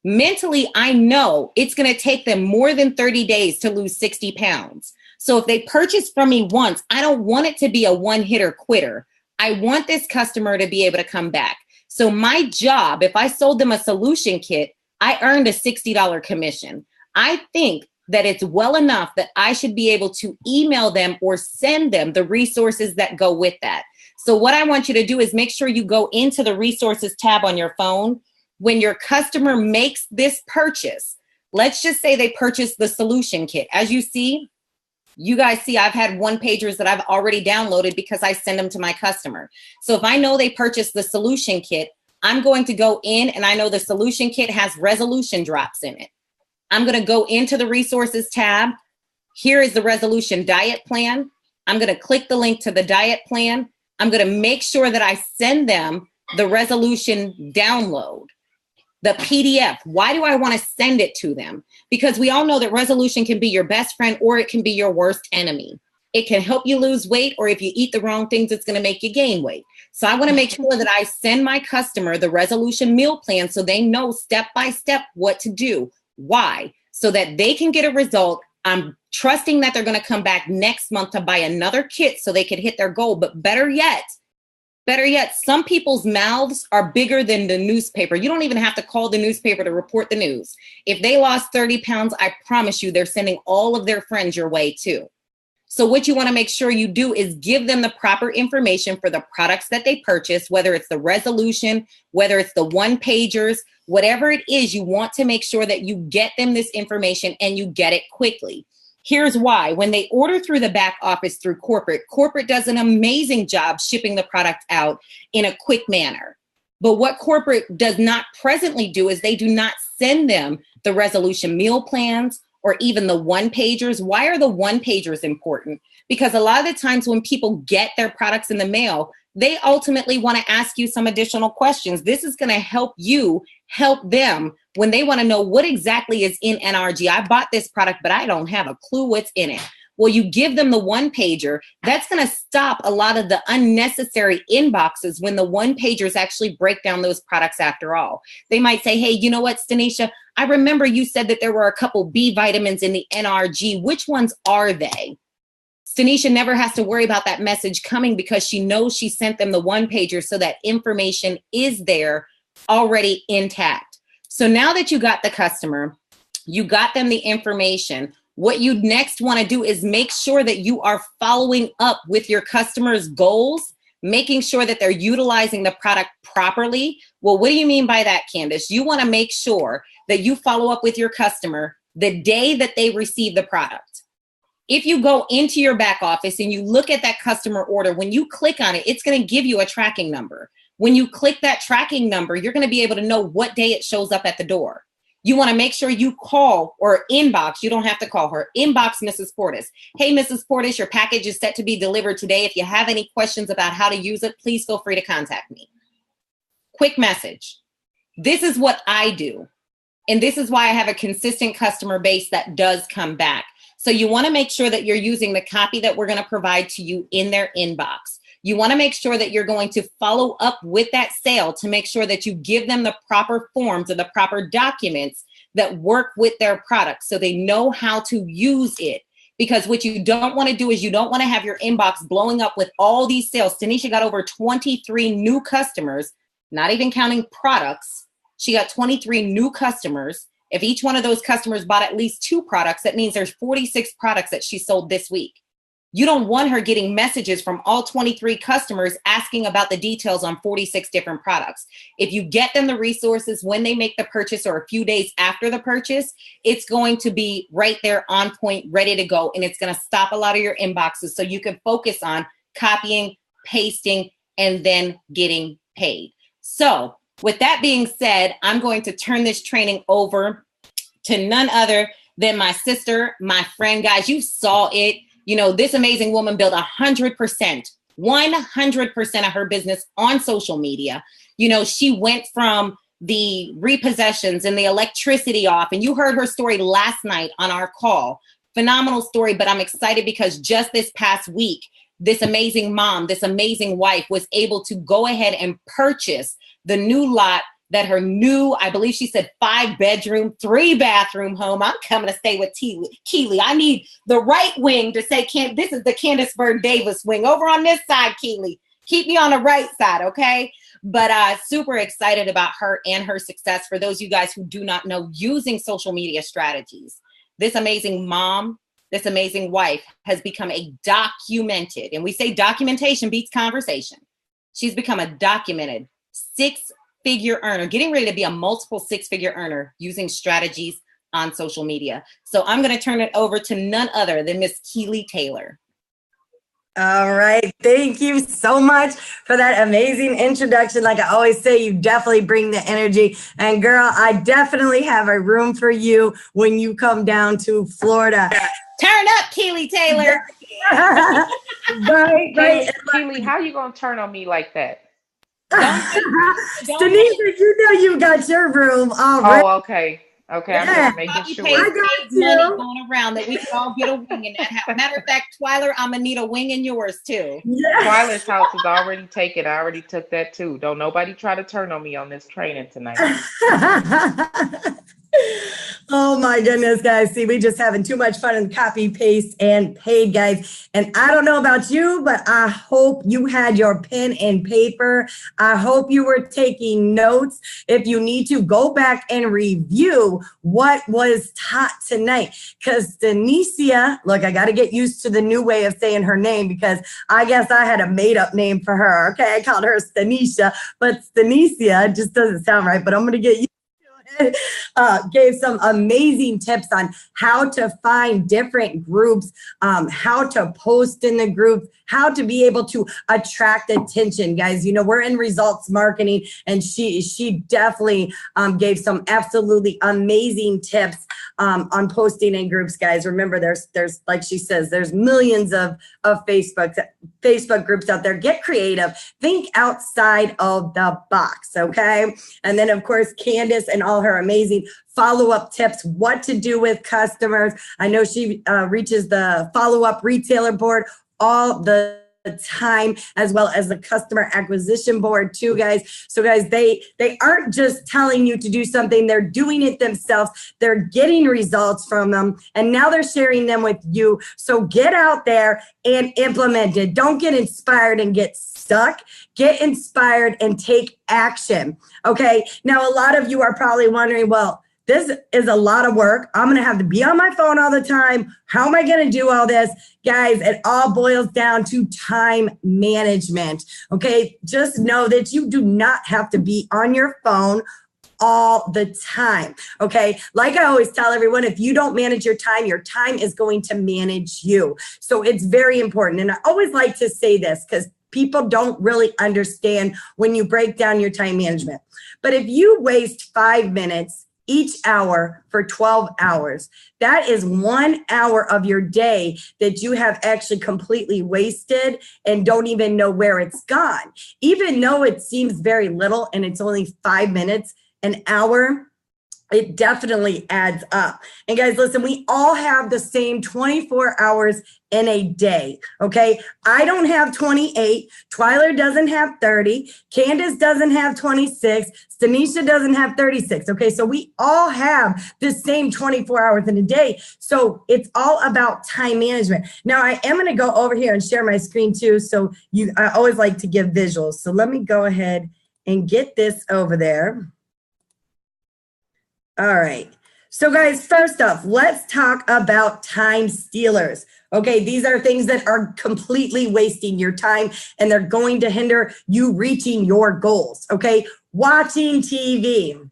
mentally, I know it's going to take them more than 30 days to lose 60 pounds. So if they purchase from me once, I don't want it to be a one-hitter quitter. I want this customer to be able to come back. So my job, if I sold them a solution kit, I earned a $60 commission. I think that it's well enough that I should be able to email them or send them the resources that go with that. So what I want you to do is make sure you go into the resources tab on your phone. When your customer makes this purchase, let's just say they purchased the solution kit. As you see, you guys see I've had one pagers that I've already downloaded because I send them to my customer. So if I know they purchased the solution kit, I'm going to go in, and I know the solution kit has resolution drops in it. I'm going to go into the resources tab. Here is the resolution diet plan. I'm going to click the link to the diet plan. I'm going to make sure that I send them the resolution download, the PDF. Why do I want to send it to them? Because we all know that resolution can be your best friend or it can be your worst enemy. It can help you lose weight, or if you eat the wrong things, it's going to make you gain weight. So I want to make sure that I send my customer the resolution meal plan so they know step by step what to do. Why? So that they can get a result. I'm trusting that they're going to come back next month to buy another kit so they could hit their goal. But better yet, some people's mouths are bigger than the newspaper. You don't even have to call the newspaper to report the news. If they lost 30 pounds, I promise you they're sending all of their friends your way too. So what you want to make sure you do is give them the proper information for the products that they purchase, whether it's the resolution, whether it's the one pagers, whatever it is, you want to make sure that you get them this information and you get it quickly. Here's why. When they order through the back office through corporate does an amazing job shipping the product out in a quick manner. But what corporate does not presently do is they do not send them the resolution meal plans or even the one pagers. Why are the one pagers important? Because a lot of the times when people get their products in the mail, they ultimately want to ask you some additional questions. This is going to help you help them when they want to know what exactly is in NRG. I bought this product, but I don't have a clue what's in it. Well, you give them the one pager. That's going to stop a lot of the unnecessary inboxes when the one pagers actually break down those products after all. They might say, hey, you know what, Stanisha, I remember you said that there were a couple B vitamins in the NRG. Which ones are they? Stanisha never has to worry about that message coming because she knows she sent them the one pager, so that information is there already intact. So now that you got the customer, you got them the information, what you next want to do is make sure that you are following up with your customers' goals, making sure that they're utilizing the product properly. Well, what do you mean by that, Candace? You want to make sure that you follow up with your customer the day that they receive the product. If you go into your back office and you look at that customer order, when you click on it, it's going to give you a tracking number. When you click that tracking number, you're going to be able to know what day it shows up at the door. You want to make sure you call or inbox. You don't have to call her. Inbox Mrs. Portis. Hey, Mrs. Portis, your package is set to be delivered today. If you have any questions about how to use it, please feel free to contact me. Quick message. This is what I do. And this is why I have a consistent customer base that does come back. So you want to make sure that you're using the copy that we're going to provide to you in their inbox. You want to make sure that you're going to follow up with that sale to make sure that you give them the proper forms or the proper documents that work with their product so they know how to use it. Because what you don't want to do is you don't want to have your inbox blowing up with all these sales. Tanisha got over 23 new customers, not even counting products. She got 23 new customers. If each one of those customers bought at least 2 products, that means there's 46 products that she sold this week. You don't want her getting messages from all 23 customers asking about the details on 46 different products. If you get them the resources when they make the purchase or a few days after the purchase, it's going to be right there on point, ready to go. And it's going to stop a lot of your inboxes so you can focus on copying, pasting, and then getting paid. So with that being said, I'm going to turn this training over to none other than my sister, my friend. Guys, you saw it. You know, this amazing woman built 100% of her business on social media. You know, she went from the repossessions and the electricity off, and you heard her story last night on our call. Phenomenal story, but I'm excited because just this past week, this amazing mom, this amazing wife was able to go ahead and purchase the new lot that her new, I believe she said 5-bedroom, 3-bathroom home. I'm coming to stay with Keely. I need the right wing to say, this is the Candace Byrne Davis wing. Over on this side, Keely. Keep me on the right side, okay? But super excited about her and her success. For those of you guys who do not know, using social media strategies, this amazing mom, this amazing wife has become a documented, and we say documentation beats conversation. She's become a documented 6-figure earner, getting ready to be a multiple 6-figure earner using strategies on social media. So I'm going to turn it over to none other than Miss Keely Taylor. All right. Thank you so much for that amazing introduction. Like I always say, you definitely bring the energy. And girl, I definitely have a room for you when you come down to Florida. Turn up, Keely Taylor. Right. Keely, how you going to turn on me like that? Tanisha, you know you got your room already. Oh, okay. Okay, yeah. I'm just making sure. I got money going around that we can all get a wing in that house. Matter of fact, Twyler, I'm gonna need a wing in yours too. Yes. Twyler's house is already taken. I already took that too. Don't nobody try to turn on me on this training tonight. Oh my goodness, guys. See, we just having too much fun in copy, paste, and paid, guys. And I don't know about you, but I hope you had your pen and paper. I hope you were taking notes. If you need to, go back and review what was taught tonight. Because Stanicia, look, I got to get used to the new way of saying her name because I guess I had a made up name for her. Okay, I called her Stanicia, but Stanicia just doesn't sound right, but I'm going to get used. Gave some amazing tips on how to find different groups, how to post in the groups, how to be able to attract attention, guys. You know, we're in results marketing, and she definitely gave some absolutely amazing tips on posting in groups, guys. Remember, there's like she says, there's millions of Facebook groups out there. Get creative. Think outside of the box, okay? And then, of course, Candace and all her amazing follow-up tips, what to do with customers. I know she reaches the follow-up retailer board all the time, as well as the customer acquisition board too, guys. So guys, they aren't just telling you to do something, they're doing it themselves. They're getting results from them, and now they're sharing them with you. So get out there and implement it. Don't get inspired and get stuck. Get inspired and take action. Okay. Now, a lot of you are probably wondering, well, this is a lot of work. I'm going to have to be on my phone all the time. How am I going to do all this? Guys, it all boils down to time management. Okay. Just know that you do not have to be on your phone all the time. Okay. Like I always tell everyone, if you don't manage your time is going to manage you. So it's very important. And I always like to say this because people don't really understand when you break down your time management. But if you waste 5 minutes each hour for 12 hours, that is 1 hour of your day that you have actually completely wasted and don't even know where it's gone. Even though it seems very little and it's only 5 minutes, an hour, it definitely adds up. And guys, listen, we all have the same 24 hours in a day, okay? I don't have 28. Twyler doesn't have 30. Candace doesn't have 26. Stanisha doesn't have 36, okay? So we all have the same 24 hours in a day. So it's all about time management. Now, I am going to go over here and share my screen too. So I always like to give visuals. So let me go ahead and get this over there. All right. So guys, first off, let's talk about time stealers. Okay, these are things that are completely wasting your time and they're going to hinder you reaching your goals. Okay, watching TV.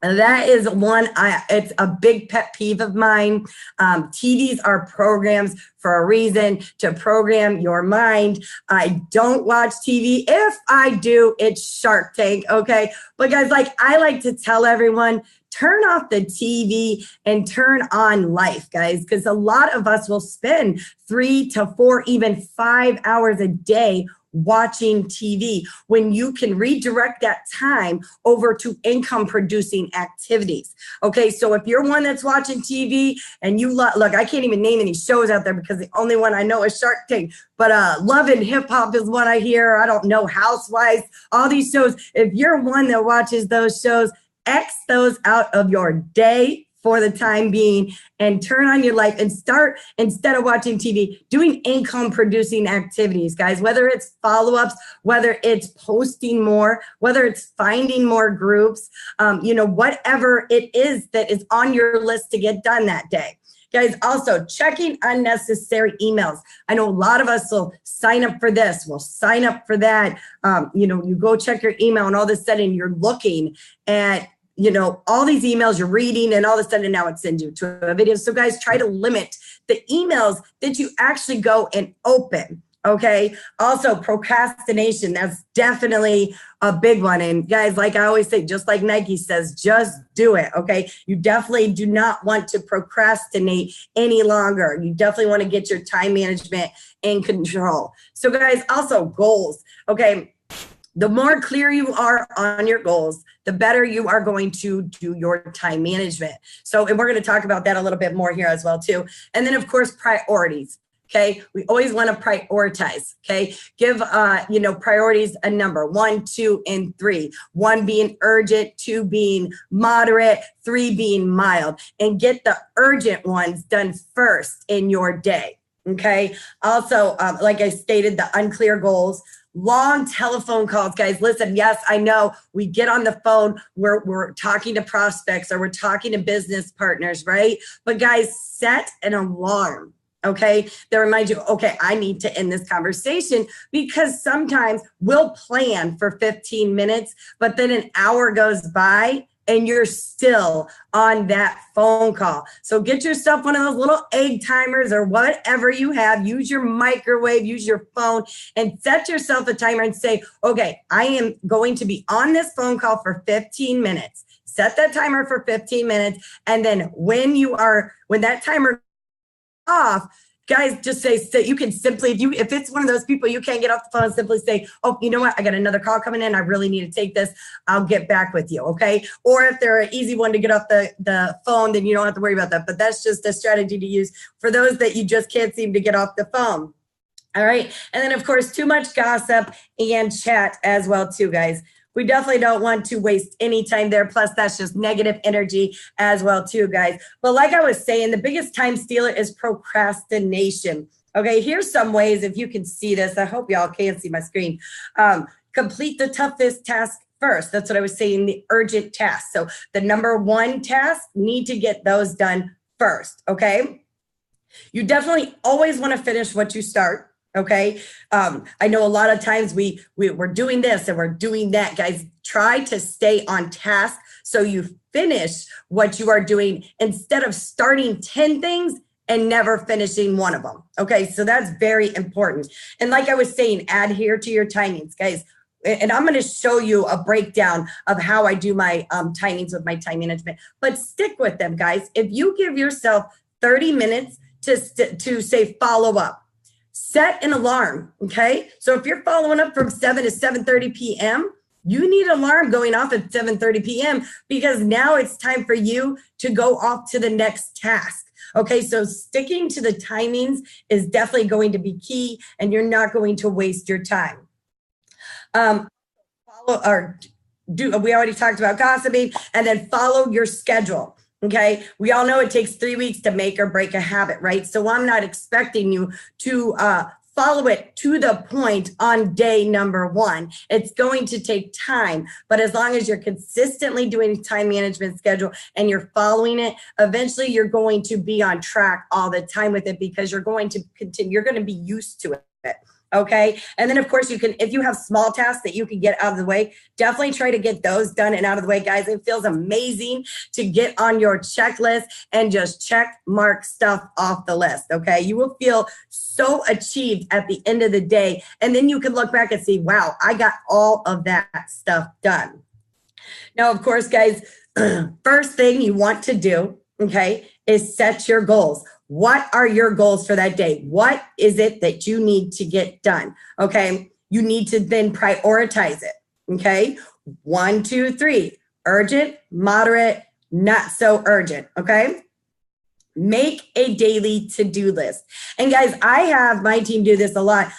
That is one, it's a big pet peeve of mine. TVs are programs for a reason, to program your mind. I don't watch TV. If I do, it's Shark Tank, okay? But guys, like I like to tell everyone, turn off the TV and turn on life, guys, because a lot of us will spend 3 to 4, even 5 hours a day watching TV when you can redirect that time over to income producing activities. Okay, so if you're one that's watching TV and you look, I can't even name any shows out there because the only one I know is Shark Tank, but Love and Hip Hop is one I hear. I don't know, Housewives, all these shows. If you're one that watches those shows, X those out of your day for the time being and turn on your life and start, instead of watching TV, doing income producing activities, guys, whether it's follow-ups, whether it's posting more, whether it's finding more groups, whatever it is that is on your list to get done that day. Guys, also checking unnecessary emails. I know a lot of us will sign up for this, we'll sign up for that. You go check your email and all of a sudden you're looking at all these emails you're reading, and all of a sudden now it sends you to a video. So guys, try to limit the emails that you actually go and open. Okay. Also, procrastination. That's definitely a big one. And guys, like I always say, just like Nike says, just do it. Okay. You definitely do not want to procrastinate any longer. You definitely want to get your time management in control. So guys, also goals. Okay. The more clear you are on your goals, the better you are going to do your time management. So, and we're going to talk about that a little bit more here as well too. And then of course, priorities. Okay. We always want to prioritize. Okay. Give, priorities a number 1, 2, and 3. 1 being urgent, 2 being moderate, 3 being mild, and get the urgent ones done first in your day. Okay. Also, like I stated, the unclear goals. Long telephone calls, guys. Listen, yes, I know we get on the phone, we're talking to prospects or we're talking to business partners, right? But guys, set an alarm, okay? That reminds you, okay, I need to end this conversation, because sometimes we'll plan for 15 minutes, but then an hour goes by and you're still on that phone call. So get yourself one of those little egg timers or whatever you have. Use your microwave, use your phone, and set yourself a timer and say, okay, I am going to be on this phone call for 15 minutes. Set that timer for 15 minutes. And then when that timer off, guys, just say you can simply, if it's one of those people you can't get off the phone, simply say, oh, you know what? I got another call coming in. I really need to take this. I'll get back with you. Okay. Or if they're an easy one to get off the phone, then you don't have to worry about that. But that's just a strategy to use for those that you just can't seem to get off the phone. All right. And then of course, too much gossip and chat as well too, guys. We definitely don't want to waste any time there. Plus, that's just negative energy as well, too, guys. But like I was saying, the biggest time stealer is procrastination. Okay, here's some ways, if you can see this. I hope y'all can see my screen. Complete the toughest task first. That's what I was saying, the urgent task. So the number 1 task, need to get those done first, okay? You definitely always want to finish what you start. Okay. I know a lot of times we're doing this and we're doing that, guys. Try to stay on task so you finish what you are doing instead of starting 10 things and never finishing one of them. Okay. So that's very important. And like I was saying, adhere to your timings, guys. And I'm going to show you a breakdown of how I do my timings with my time management, but stick with them, guys. If you give yourself 30 minutes to say follow up, set an alarm, okay? So if you're following up from 7 to 7:30 p.m., you need an alarm going off at 7:30 p.m. because now it's time for you to go off to the next task. Okay, so sticking to the timings is definitely going to be key, and you're not going to waste your time. We already talked about gossiping, and then follow your schedule. Okay, we all know it takes 3 weeks to make or break a habit, right? So I'm not expecting you to follow it to the point on day number 1. It's going to take time, but as long as you're consistently doing time management schedule and you're following it, eventually you're going to be on track all the time with it because you're going to continue, you're going to be used to it. Okay. And then of course you can, if you have small tasks that you can get out of the way, definitely try to get those done and out of the way, guys. It feels amazing to get on your checklist and just check mark stuff off the list. Okay. You will feel so achieved at the end of the day. And then you can look back and see, wow, I got all of that stuff done. Now, of course, guys, First thing you want to do, okay, is set your goals. What are your goals for that day? What is it that you need to get done? Okay, you need to then prioritize it. Okay, 1, 2, 3, urgent, moderate, not so urgent. Okay, make a daily to-do list. And guys, I have my team do this a lot.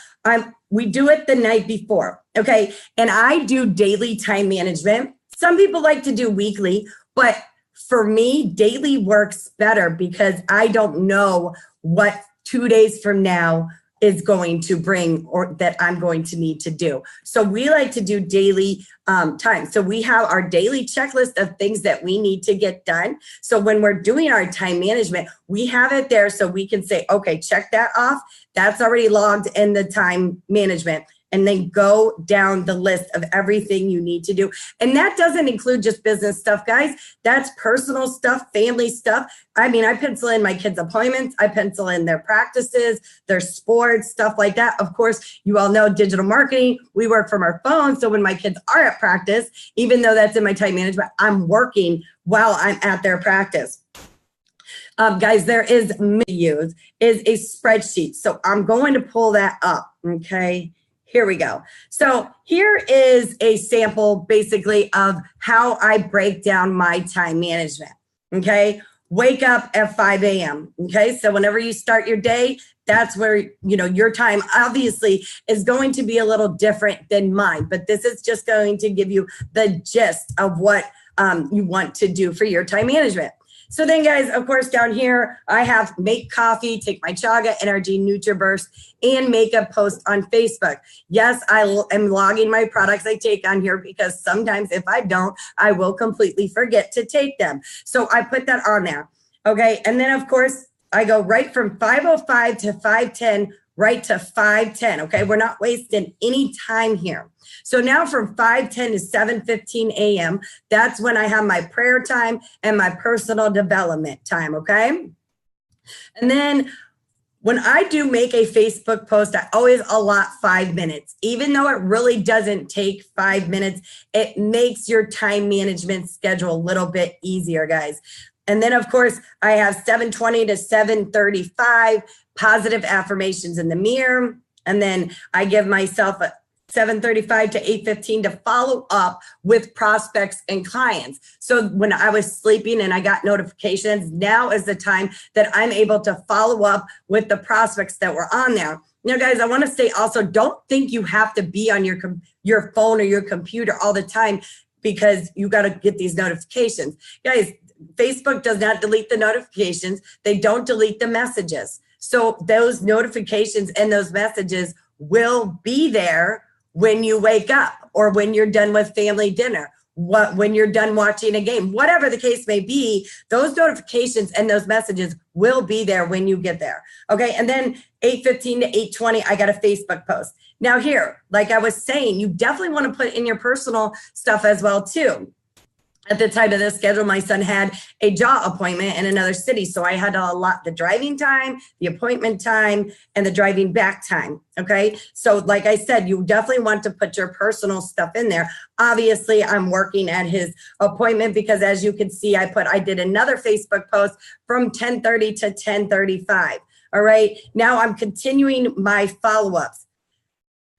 We do it the night before. Okay, and I do daily time management. Some people like to do weekly, but for me, daily works better because I don't know what 2 days from now is going to bring or that I'm going to need to do. So we like to do daily time. So we have our daily checklist of things that we need to get done. So when we're doing our time management, we have it there so we can say, okay, check that off. That's already logged in the time management. And then go down the list of everything you need to do. And that doesn't include just business stuff, guys. That's personal stuff, family stuff. I mean, I pencil in my kids' appointments. I pencil in their practices, their sports, stuff like that. Of course, you all know digital marketing. We work from our phones. So when my kids are at practice, even though that's in my time management, I'm working while I'm at their practice. Guys, there is use is a spreadsheet. So I'm going to pull that up, okay? Here we go. So here is a sample basically of how I break down my time management. Okay. Wake up at 5 a.m. Okay. So whenever you start your day, that's where, you know, your time obviously is going to be a little different than mine, but this is just going to give you the gist of what you want to do for your time management. So then, guys, of course, down here, I have make coffee, take my Chaga Energy NutriBurst, and make a post on Facebook. Yes, I am logging my products I take on here because sometimes if I don't, I will completely forget to take them. So I put that on there. Okay. And then, of course, I go right from 5:05 to 5:10, right to 5:10. Okay. We're not wasting any time here. So now from 5:10 to 7:15 a.m., that's when I have my prayer time and my personal development time, okay? And then when I do make a Facebook post, I always allot 5 minutes. Even though it really doesn't take 5 minutes, it makes your time management schedule a little bit easier, guys. And then, of course, I have 7:20 to 7:35 positive affirmations in the mirror. And then I give myself a 7:35 to 8:15 to follow up with prospects and clients. So when I was sleeping and I got notifications, now is the time that I'm able to follow up with the prospects that were on there. Now, guys, I want to say also, don't think you have to be on your phone or your computer all the time because you got to get these notifications. Guys, Facebook does not delete the notifications. They don't delete the messages. So those notifications and those messages will be there when you wake up or when you're done with family dinner, when you're done watching a game, whatever the case may be, those notifications and those messages will be there when you get there. Okay. And then 8:15 to 8:20, I got a Facebook post. Now here, like I was saying, you definitely want to put in your personal stuff as well too. At the time of this schedule, my son had a jaw appointment in another city. So I had to allot the driving time, the appointment time, and the driving back time. Okay. So like I said, you definitely want to put your personal stuff in there. Obviously, I'm working at his appointment because as you can see, I did another Facebook post from 10:30 to 10:35. All right. Now I'm continuing my follow-ups.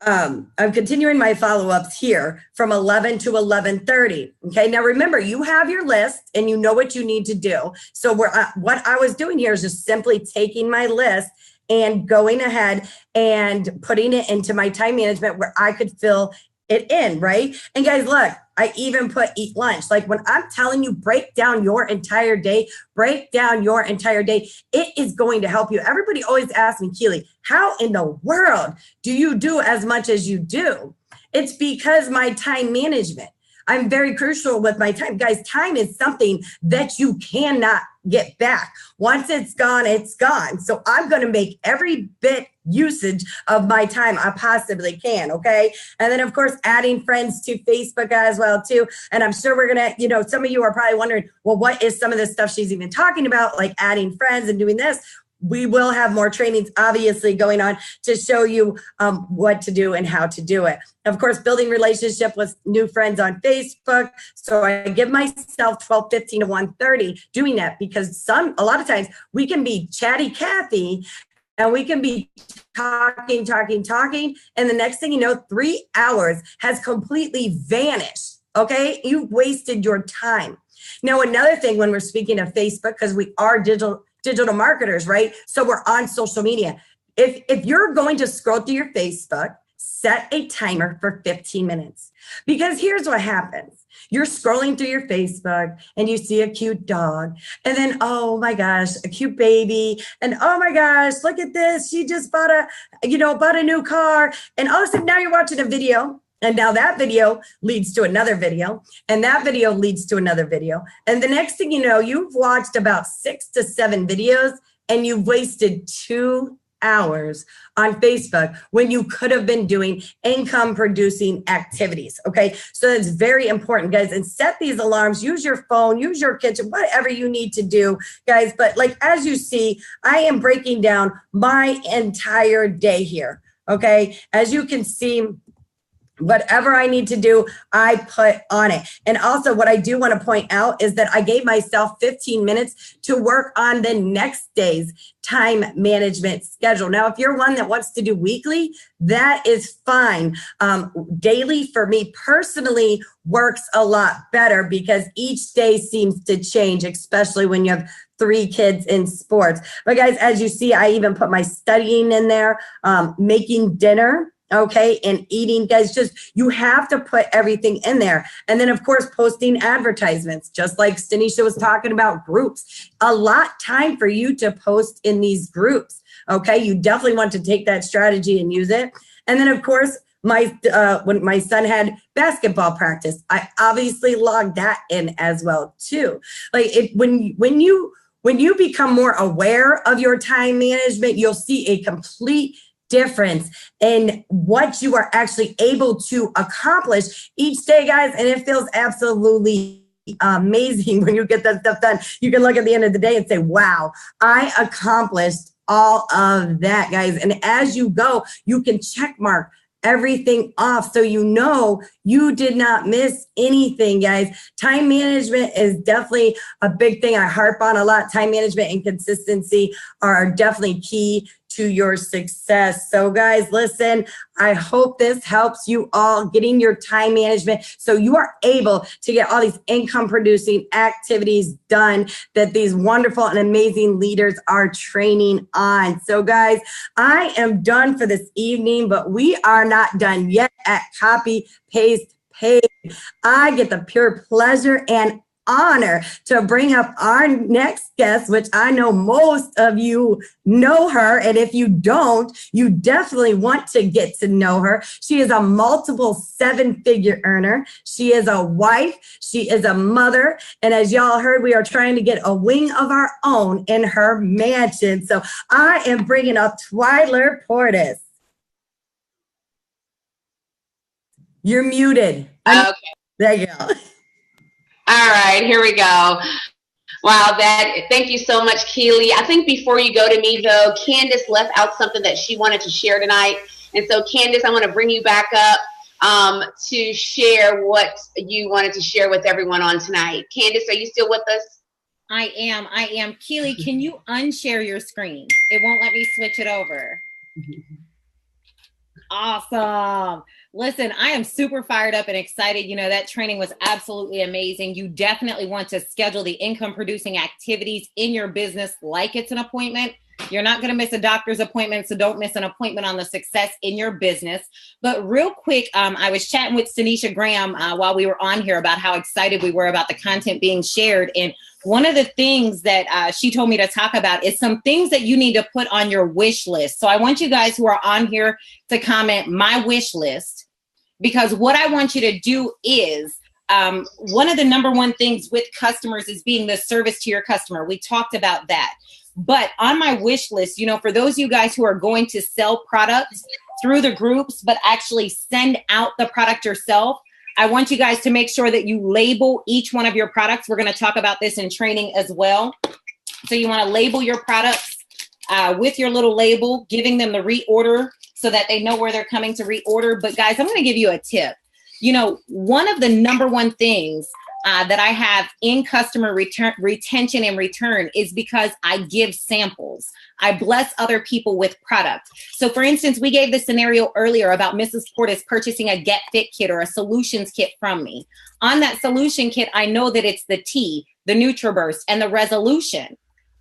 I'm continuing my follow-ups here from 11 to 11:30. Okay. Now remember, you have your list and you know what you need to do. So what I was doing here is just simply taking my list and going ahead and putting it into my time management where I could fill it in, right? And guys, look, I even put eat lunch. Like when I'm telling you, break down your entire day, it is going to help you. Everybody always asks me, Keely, how in the world do you do as much as you do? It's because my time management. I'm very crucial with my time. Guys, time is something that you cannot get back. Once it's gone, it's gone. So I'm going to make every bit usage of my time I possibly can. Okay. And then of course, adding friends to Facebook as well too. And I'm sure we're going to, some of you are probably wondering, well, what is some of this stuff she's even talking about? Like adding friends and doing this. we will have more trainings obviously going on to show you what to do and how to do it. Of course, building relationship with new friends on Facebook. So I give myself 12:15 to 1:30 doing that, because a lot of times we can be chatty Cathy and we can be talking. And the next thing you know, 3 hours has completely vanished. Okay. You've wasted your time. Now, another thing when we're speaking of Facebook, because we are digital marketers, right? So we're on social media. If you're going to scroll through your Facebook, set a timer for 15 minutes. Because here's what happens. You're scrolling through your Facebook and you see a cute dog. And then, oh my gosh, a cute baby. And oh my gosh, look at this. She just bought a new car. And all of a sudden now you're watching a video. And now that video leads to another video, and that video leads to another video. And the next thing you know, you've watched about 6 to 7 videos and you've wasted 2 hours on Facebook when you could have been doing income producing activities. Okay. So it's very important, guys, and set these alarms, use your phone, use your kitchen, whatever you need to do, guys. But like, as you see, I am breaking down my entire day here. Okay. As you can see, whatever I need to do, I put on it. And also what I do want to point out is that I gave myself 15 minutes to work on the next day's time management schedule. Now, if you're one that wants to do weekly, that is fine. Daily for me personally works a lot better because each day seems to change, especially when you have 3 kids in sports. But guys, as you see, I even put my studying in there, making dinner. Okay. And eating, guys, you have to put everything in there. And then of course, posting advertisements, just like Stanisha was talking about groups, a lot time for you to post in these groups. Okay. You definitely want to take that strategy and use it. And then of course, when my son had basketball practice, I obviously logged that in as well too. Like when you become more aware of your time management, you'll see a complete difference in what you are actually able to accomplish each day, guys. And it feels absolutely amazing when you get that stuff done. You can look at the end of the day and say, wow, I accomplished all of that, guys. And as you go, you can check mark everything off so you know you did not miss anything, guys. Time management is definitely a big thing I harp on a lot. Time management and consistency are definitely key to your success. So guys, listen, I hope this helps you all getting your time management so you are able to get all these income producing activities done that these wonderful and amazing leaders are training on. So guys, I am done for this evening, but we are not done yet at Copy Paste Pay. I get the pure pleasure and honor to bring up our next guest, which I know most of you know her. And if you don't, you definitely want to get to know her. She is a multiple 7-figure earner. She is a wife. She is a mother. And as y'all heard, we are trying to get a wing of our own in her mansion. So I am bringing up Twyler Portis. You're muted. Okay. There you go. All right, here we go. Wow, thank you so much, Keely. I think before you go to me, though, Candace left out something that she wanted to share tonight. And so, Candace, I want to bring you back up to share what you wanted to share with everyone on tonight. Candace, are you still with us? I am. Keely, can you unshare your screen? It won't let me switch it over. Awesome. Listen, I am super fired up and excited. You know, that training was absolutely amazing. You definitely want to schedule the income producing activities in your business like it's an appointment. You're not going to miss a doctor's appointment, so don't miss an appointment on the success in your business. But real quick, I was chatting with Stanisha Graham while we were on here about how excited we were about the content being shared. And one of the things that she told me to talk about is some things that you need to put on your wish list. So I want you guys who are on here to comment my wish list, because what I want you to do is one of the number one things with customers is being the service to your customer. We talked about that. But on my wish list, you know, for those of you guys who are going to sell products through the groups, but actually send out the product yourself, I want you guys to make sure that you label each one of your products. We're going to talk about this in training as well. So you want to label your products. with your little label, giving them the reorder so that they know where they're coming to reorder. But guys, I'm going to give you a tip. You know, one of the number one things that I have in customer retention and return is because I give samples. I bless other people with product. So for instance, we gave the scenario earlier about Mrs. Portis purchasing a Get Fit kit or a solutions kit from me. On that solution kit, I know that it's the T, the NutriBurst, and the Resolution.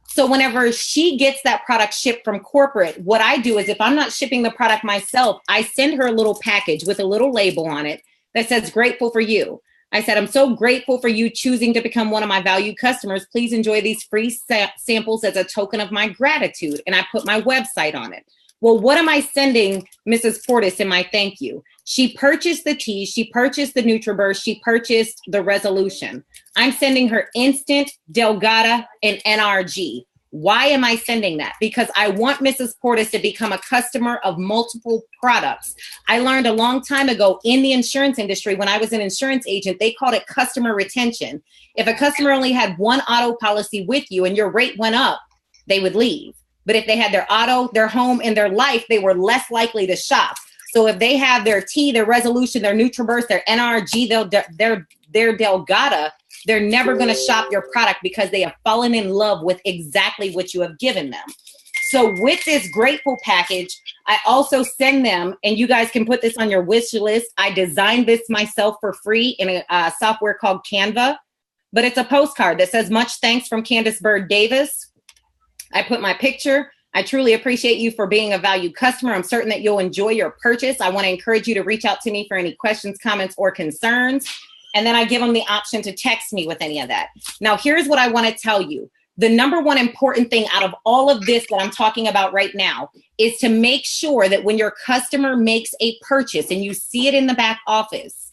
So whenever she gets that product shipped from corporate, what I do is if I'm not shipping the product myself, I send her a little package with a little label on it that says grateful for you. I said, I'm so grateful for you choosing to become one of my valued customers. Please enjoy these free samples as a token of my gratitude. And I put my website on it. Well, what am I sending Mrs. Portis in my thank you? She purchased the tea, she purchased the NutriBurst, she purchased the Resolution. I'm sending her Instant, Delgada, and NRG. Why am I sending that? Because I want Mrs. Portis to become a customer of multiple products. I learned a long time ago in the insurance industry, when I was an insurance agent, they called it customer retention. If a customer only had one auto policy with you and your rate went up, they would leave. But if they had their auto, their home, and their life, they were less likely to shop. So if they have their T, their Resolution, their NutriBurst, their NRG, their Delgada, they're never going to shop your product because they have fallen in love with exactly what you have given them. So with this grateful package, I also send them, and you guys can put this on your wish list. I designed this myself for free in a software called Canva, but it's a postcard that says, much thanks from Candace Bird Davis. I put my picture. I truly appreciate you for being a valued customer. I'm certain that you'll enjoy your purchase. I want to encourage you to reach out to me for any questions, comments, or concerns. And then I give them the option to text me with any of that. Now, here's what I want to tell you. The number one important thing out of all of this that I'm talking about right now is to make sure that when your customer makes a purchase and you see it in the back office,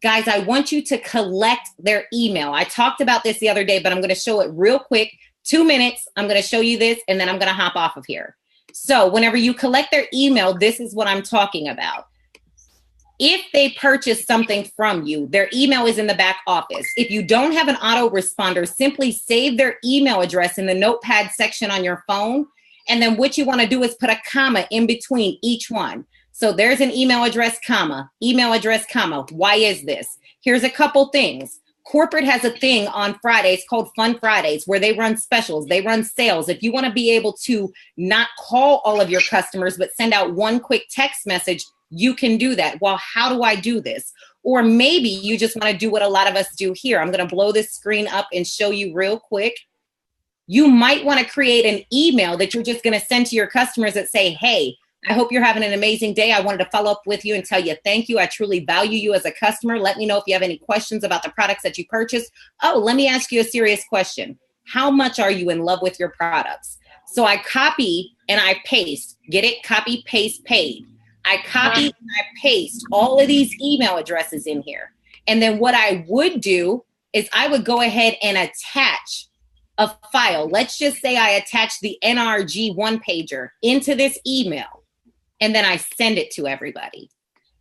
guys, I want you to collect their email. I talked about this the other day, but I'm going to show it real quick. 2 minutes. I'm going to show you this, and then I'm going to hop off of here. So whenever you collect their email, this is what I'm talking about. If they purchase something from you, their email is in the back office. If you don't have an autoresponder, simply save their email address in the notepad section on your phone. And then what you want to do is put a comma in between each one. So there's an email address, comma, email address, comma. Why is this? Here's a couple things. Corporate has a thing on Fridays called Fun Fridays where they run specials, they run sales. If you want to be able to not call all of your customers, but send out one quick text message, you can do that. Well, how do I do this? Or maybe you just want to do what a lot of us do here. I'm going to blow this screen up and show you real quick. You might want to create an email that you're just going to send to your customers that say, hey, I hope you're having an amazing day. I wanted to follow up with you and tell you thank you. I truly value you as a customer. Let me know if you have any questions about the products that you purchased. Oh, let me ask you a serious question. How much are you in love with your products? So I copy and I paste. Get it? Copy, paste, paid. I copy and I paste all of these email addresses in here. And then what I would do is I would go ahead and attach a file. Let's just say I attach the NRG one-pager into this email, and then I send it to everybody.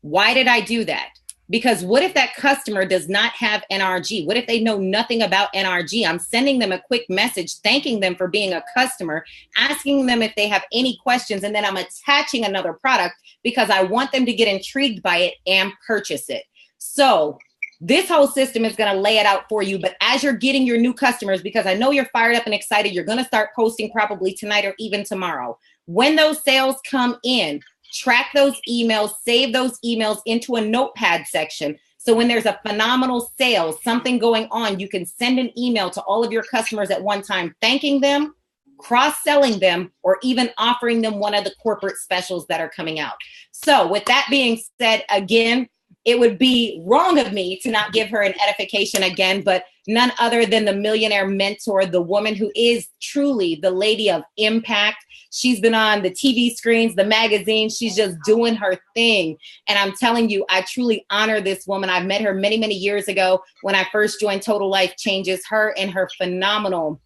Why did I do that? Because what if that customer does not have NRG? What if they know nothing about NRG? I'm sending them a quick message, thanking them for being a customer, asking them if they have any questions, and then I'm attaching another product because I want them to get intrigued by it and purchase it. So this whole system is going to lay it out for you. But as you're getting your new customers, because I know you're fired up and excited, you're going to start posting probably tonight or even tomorrow. When those sales come in, track those emails, save those emails into a notepad section. So when there's a phenomenal sale, something going on, you can send an email to all of your customers at one time, thanking them, cross-selling them, or even offering them one of the corporate specials that are coming out. So with that being said, again, it would be wrong of me to not give her an edification again, but none other than the millionaire mentor, the woman who is truly the lady of impact. She's been on the TV screens, the magazines. She's just doing her thing. And I'm telling you, I truly honor this woman. I've met her many, many years ago when I first joined Total Life Changes. Her and her phenomenal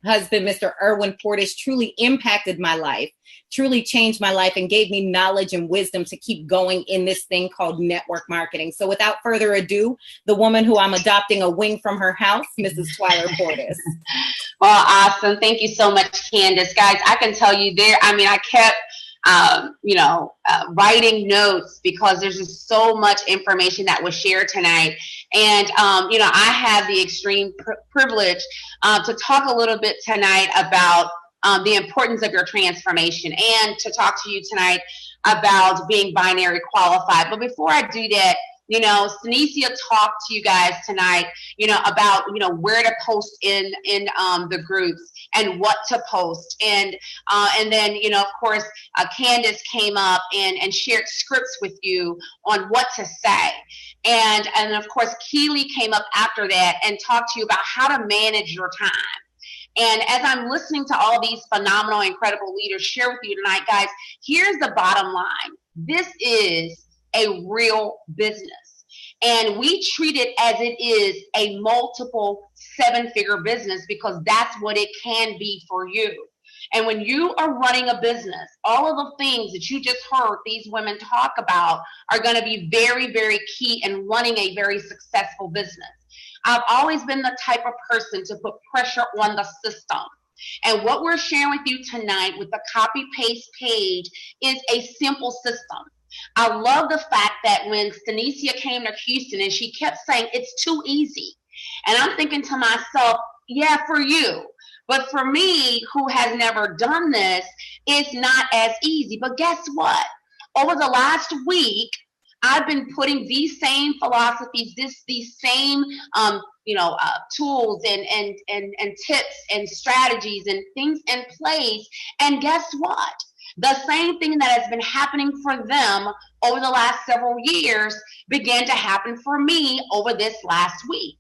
husband, Mr. Erwin Portis, truly impacted my life, truly changed my life, and gave me knowledge and wisdom to keep going in this thing called network marketing. So without further ado, the woman who I'm adopting a wing from her house, Mrs. Twyler Portis. Well, awesome. Thank you so much, Candace. Guys, I can tell you I kept writing notes because there's just so much information that was shared tonight. And, I have the extreme privilege to talk a little bit tonight about the importance of your transformation and to talk to you tonight about being binary qualified. But before I do that, Synesia talked to you guys tonight, about, where to post in the groups and what to post. And then, of course, Candace came up and shared scripts with you on what to say. And of course, Keely came up after that and talked to you about how to manage your time. And as I'm listening to all these phenomenal, incredible leaders share with you tonight, guys, here's the bottom line. This is a real business. And we treat it as it is a multiple 7-figure business because that's what it can be for you. And when you are running a business, all of the things that you just heard these women talk about are going to be very, very key in running a very successful business. I've always been the type of person to put pressure on the system. And what we're sharing with you tonight with the copy paste page is a simple system. I love the fact that when Synesia came to Houston and she kept saying it's too easy. And I'm thinking to myself, yeah, for you. But for me, who has never done this, it's not as easy. But guess what? Over the last week, I've been putting these same philosophies, these same tools and tips and strategies and things in place. And guess what? The same thing that has been happening for them over the last several years began to happen for me over this last week.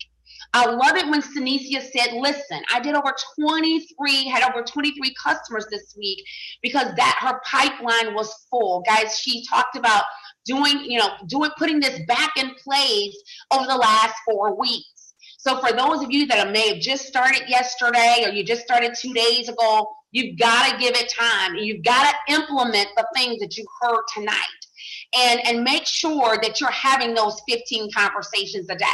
I love it when Synesia said, listen, I did had over 23 customers this week because her pipeline was full. Guys, she talked about putting this back in place over the last 4 weeks. So for those of you that may have just started yesterday or you just started 2 days ago, you've got to give it time. You've got to implement the things that you heard tonight. And make sure that you're having those 15 conversations a day,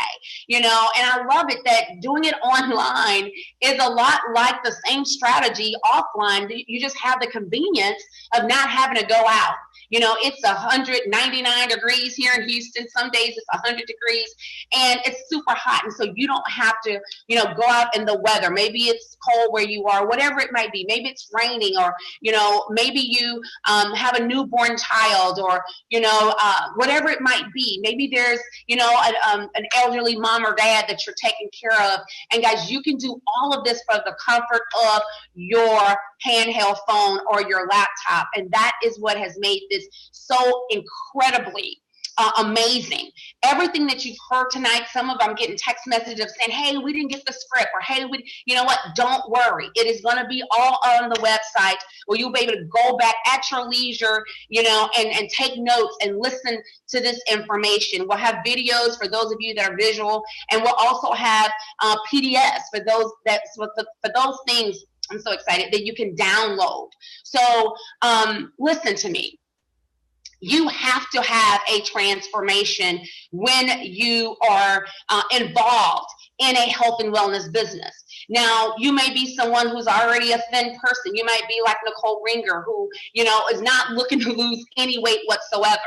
and I love it that doing it online is a lot like the same strategy offline. You just have the convenience of not having to go out. It's 199 degrees here in Houston. Some days it's 100 degrees and it's super hot. And so you don't have to, go out in the weather. Maybe it's cold where you are, whatever it might be. Maybe it's raining or, maybe you have a newborn child or, whatever it might be. Maybe there's, an elderly mom or dad that you're taking care of. And guys, you can do all of this from the comfort of your handheld phone or your laptop. And that is what has made this so incredibly amazing. Everything that you've heard tonight, some of them getting text messages saying, hey, we didn't get the script, or hey, you know what, don't worry. It is going to be all on the website where you'll be able to go back at your leisure, and take notes and listen to this information. We'll have videos for those of you that are visual, and we'll also have PDFs for those things. I'm so excited that you can download. So listen to me. You have to have a transformation when you are involved in a health and wellness business. Now, you may be someone who's already a thin person. You might be like Nicole Ringer, who, is not looking to lose any weight whatsoever.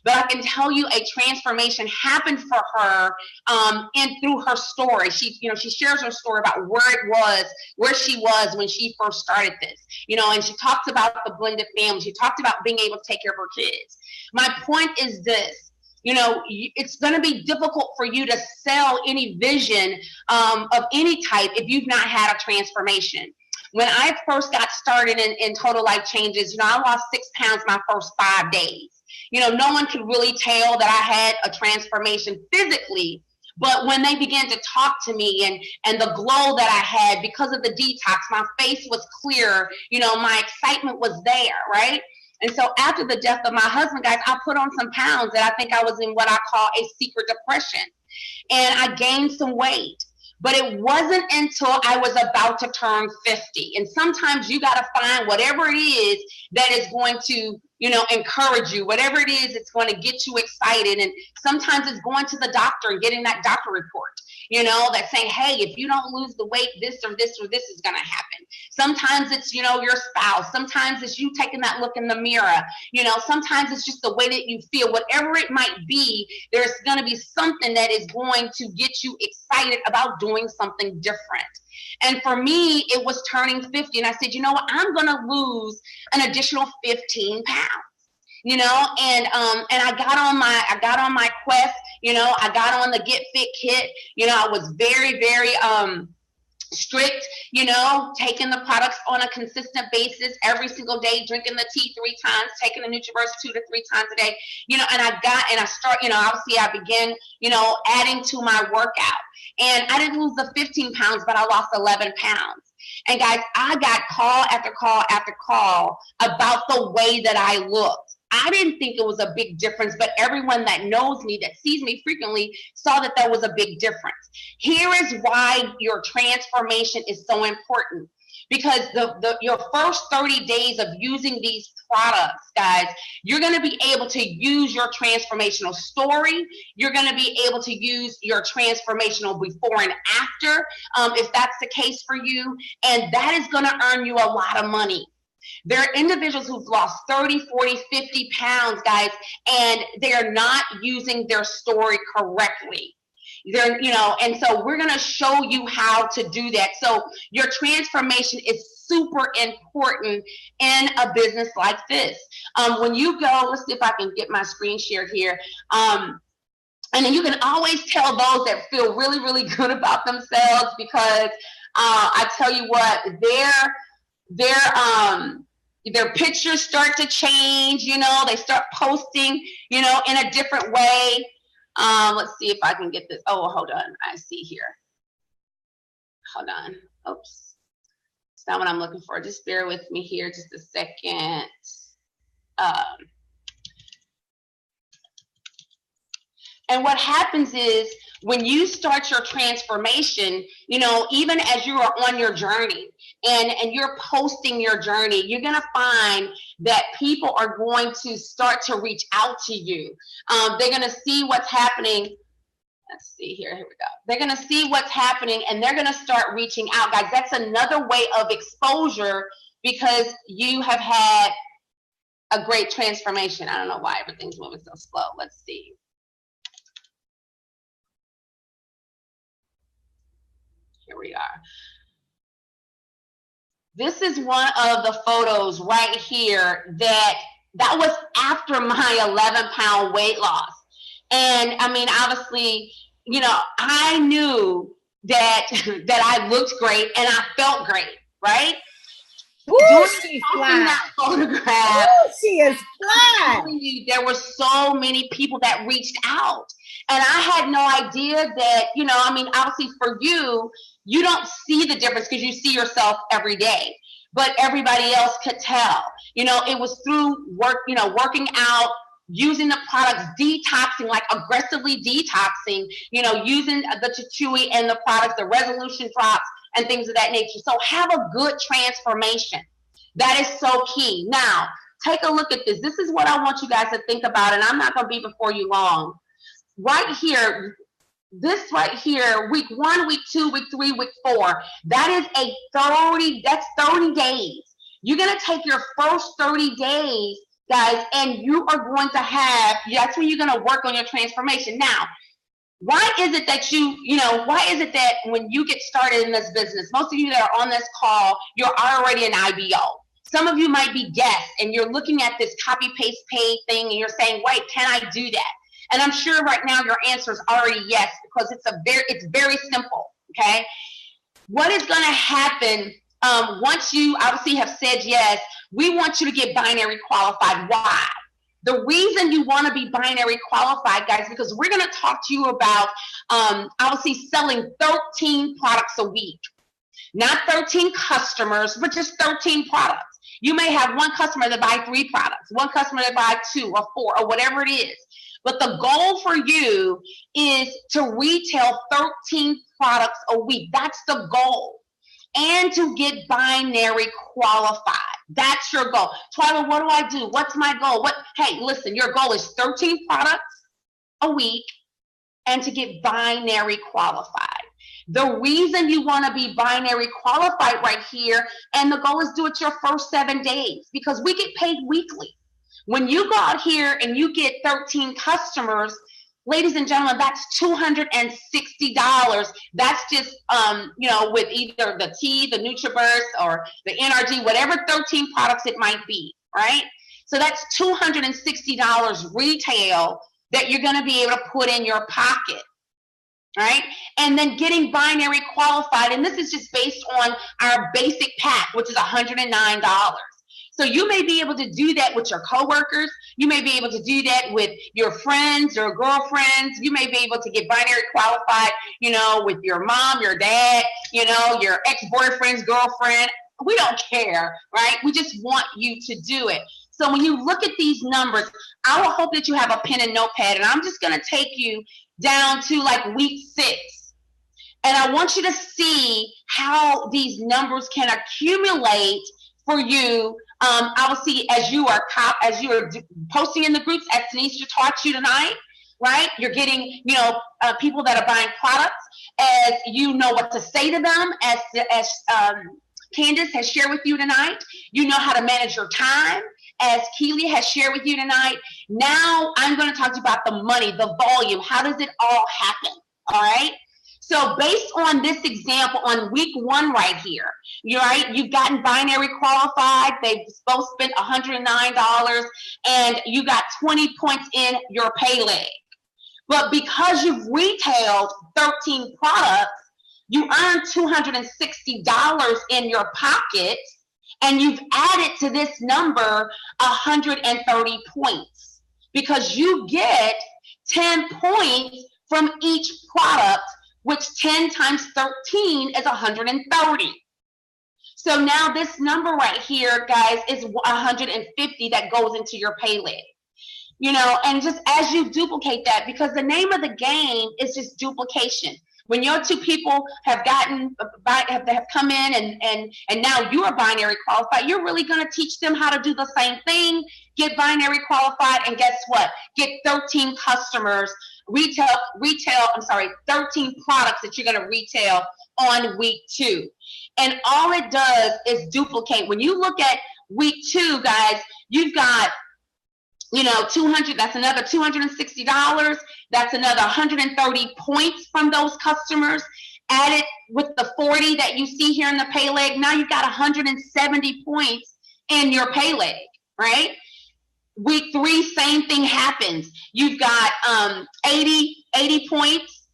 But I can tell you a transformation happened for her and through her story. She shares her story about where she was when she first started this, and she talks about the blended family. She talked about being able to take care of her kids. My point is this. It's going to be difficult for you to sell any vision of any type if you've not had a transformation. When I first got started in Total Life Changes, I lost 6 pounds my first 5 days. No one could really tell that I had a transformation physically, but when they began to talk to me and the glow that I had because of the detox, my face was clear, my excitement was there, right? And so after the death of my husband, guys, I put on some pounds that I think I was in what I call a secret depression. And I gained some weight. But it wasn't until I was about to turn 50. And sometimes you got to find whatever it is that is going to, you know, encourage you, whatever it is, it's going to get you excited. And sometimes it's going to the doctor and getting that doctor report, you know, that's saying, hey, if you don't lose the weight, this or this or this is going to happen. Sometimes it's, you know, your spouse. Sometimes it's you taking that look in the mirror. You know, sometimes it's just the way that you feel. Whatever it might be, there's going to be something that is going to get you excited about doing something different. And for me, it was turning 50. And I said, you know what, I'm going to lose an additional 15 pounds. You know, and I got on my quest, you know, I got on the Get Fit kit. You know, I was very, very strict, you know, taking the products on a consistent basis every single day, drinking the tea 3 times, taking the NutriBurst 2 to 3 times a day, you know, and you know, obviously I began, you know, adding to my workout, and I didn't lose the 15 pounds, but I lost 11 pounds. And guys, I got call after call after call about the way that I looked. I didn't think it was a big difference, but everyone that knows me, that sees me frequently, saw that there was a big difference. Here is why your transformation is so important. Because your first 30 days of using these products, guys, you're going to be able to use your transformational story. You're going to be able to use your transformational before and after, if that's the case for you. And that is going to earn you a lot of money. There are individuals who've lost 30, 40, 50 pounds, guys, and they're not using their story correctly. They're, you know, and so we're going to show you how to do that. So your transformation is super important in a business like this. When you go, let's see if I can get my screen shared here. And then you can always tell those that feel really, really good about themselves, because I tell you what, their pictures start to change, you know, they start posting, you know, in a different way. Let's see if I can get this. Oh, hold on. I see here. Hold on. Oops. It's not what I'm looking for. Just bear with me here just a second. And what happens is when you start your transformation, you know, even as you are on your journey and you're posting your journey, you're going to find that people are going to start to reach out to you. They're going to see what's happening. Let's see here. Here we go. They're going to see what's happening and they're going to start reaching out. Guys, that's another way of exposure, because you have had a great transformation. I don't know why everything's moving so slow. Let's see. Here we are. This is one of the photos right here that was after my 11-pound weight loss. And I mean, obviously, you know, I knew that I looked great and I felt great, right? Ooh, she's fly. That photograph, ooh, she is fly. There were so many people that reached out. And I had no idea that, you know, I mean, obviously for you, you don't see the difference because you see yourself every day, but everybody else could tell. You know, it was through work, you know, working out, using the products, detoxing, like aggressively detoxing, you know, using the Chewy and the products, the resolution drops and things of that nature. So have a good transformation. That is so key. Now, take a look at this. This is what I want you guys to think about, and I'm not going to be before you long. Right here, this right here, week 1, week 2, week 3, week 4, that is that's 30 days. You're going to take your first 30 days, guys, and you are going to that's when you're going to work on your transformation. Now, why is it that when you get started in this business, most of you that are on this call, you're already an IBO. Some of you might be guests and you're looking at this copy, paste, pay thing and you're saying, wait, can I do that? And I'm sure right now your answer is already yes, because it's very simple, okay? What is going to happen once you obviously have said yes, we want you to get binary qualified. Why? The reason you want to be binary qualified, guys, because we're going to talk to you about obviously selling 13 products a week. Not 13 customers, but just 13 products. You may have one customer that buy 3 products, one customer that buy 2 or 4 or whatever it is. But the goal for you is to retail 13 products a week. That's the goal. And to get binary qualified. That's your goal. Twyla, what do I do? What's my goal? Hey, listen, your goal is 13 products a week and to get binary qualified. The reason you want to be binary qualified right here, and the goal is do it your first 7 days, because we get paid weekly. When you go out here and you get 13 customers, ladies and gentlemen, that's $260. That's just, with either the T, the NutriBurst, or the NRG, whatever 13 products it might be, right? So that's $260 retail that you're going to be able to put in your pocket, right? And then getting binary qualified, and this is just based on our basic pack, which is $109. So you may be able to do that with your coworkers. You may be able to do that with your friends or girlfriends. You may be able to get binary qualified, with your mom, your dad, your ex-boyfriend's girlfriend. We don't care, right? We just want you to do it. So when you look at these numbers, I will hope that you have a pen and notepad, and I'm just going to take you down to like week 6. And I want you to see how these numbers can accumulate for you. I will see as you are posting in the groups, as Tanisha taught you tonight, right? You're getting, people that are buying products, as you know what to say to them, as Candace has shared with you tonight. You know how to manage your time, as Keely has shared with you tonight. Now I'm going to talk to you about the money, the volume. How does it all happen? All right. So based on this example on week 1 right here, you've gotten binary qualified. They've both spent $109 and you got 20 points in your pay leg. But because you've retailed 13 products, you earned $260 in your pocket, and you've added to this number 130 points, because you get 10 points from each product, which 10 times 13 is 130. So now this number right here, guys, is 150 that goes into your pay leg. And just as you duplicate that, because the name of the game is just duplication. When your 2 people have come in and now you are binary qualified, you're really going to teach them how to do the same thing, get binary qualified, and guess what? Get 13 customers, 13 products that you're going to retail on week 2. And all it does is duplicate. When you look at week 2, guys, you've got 200, that's another $260. That's another 130 points from those customers. Added with the 40 that you see here in the pay leg, now you've got 170 points in your pay leg, right? Week 3, same thing happens. You've got 80 points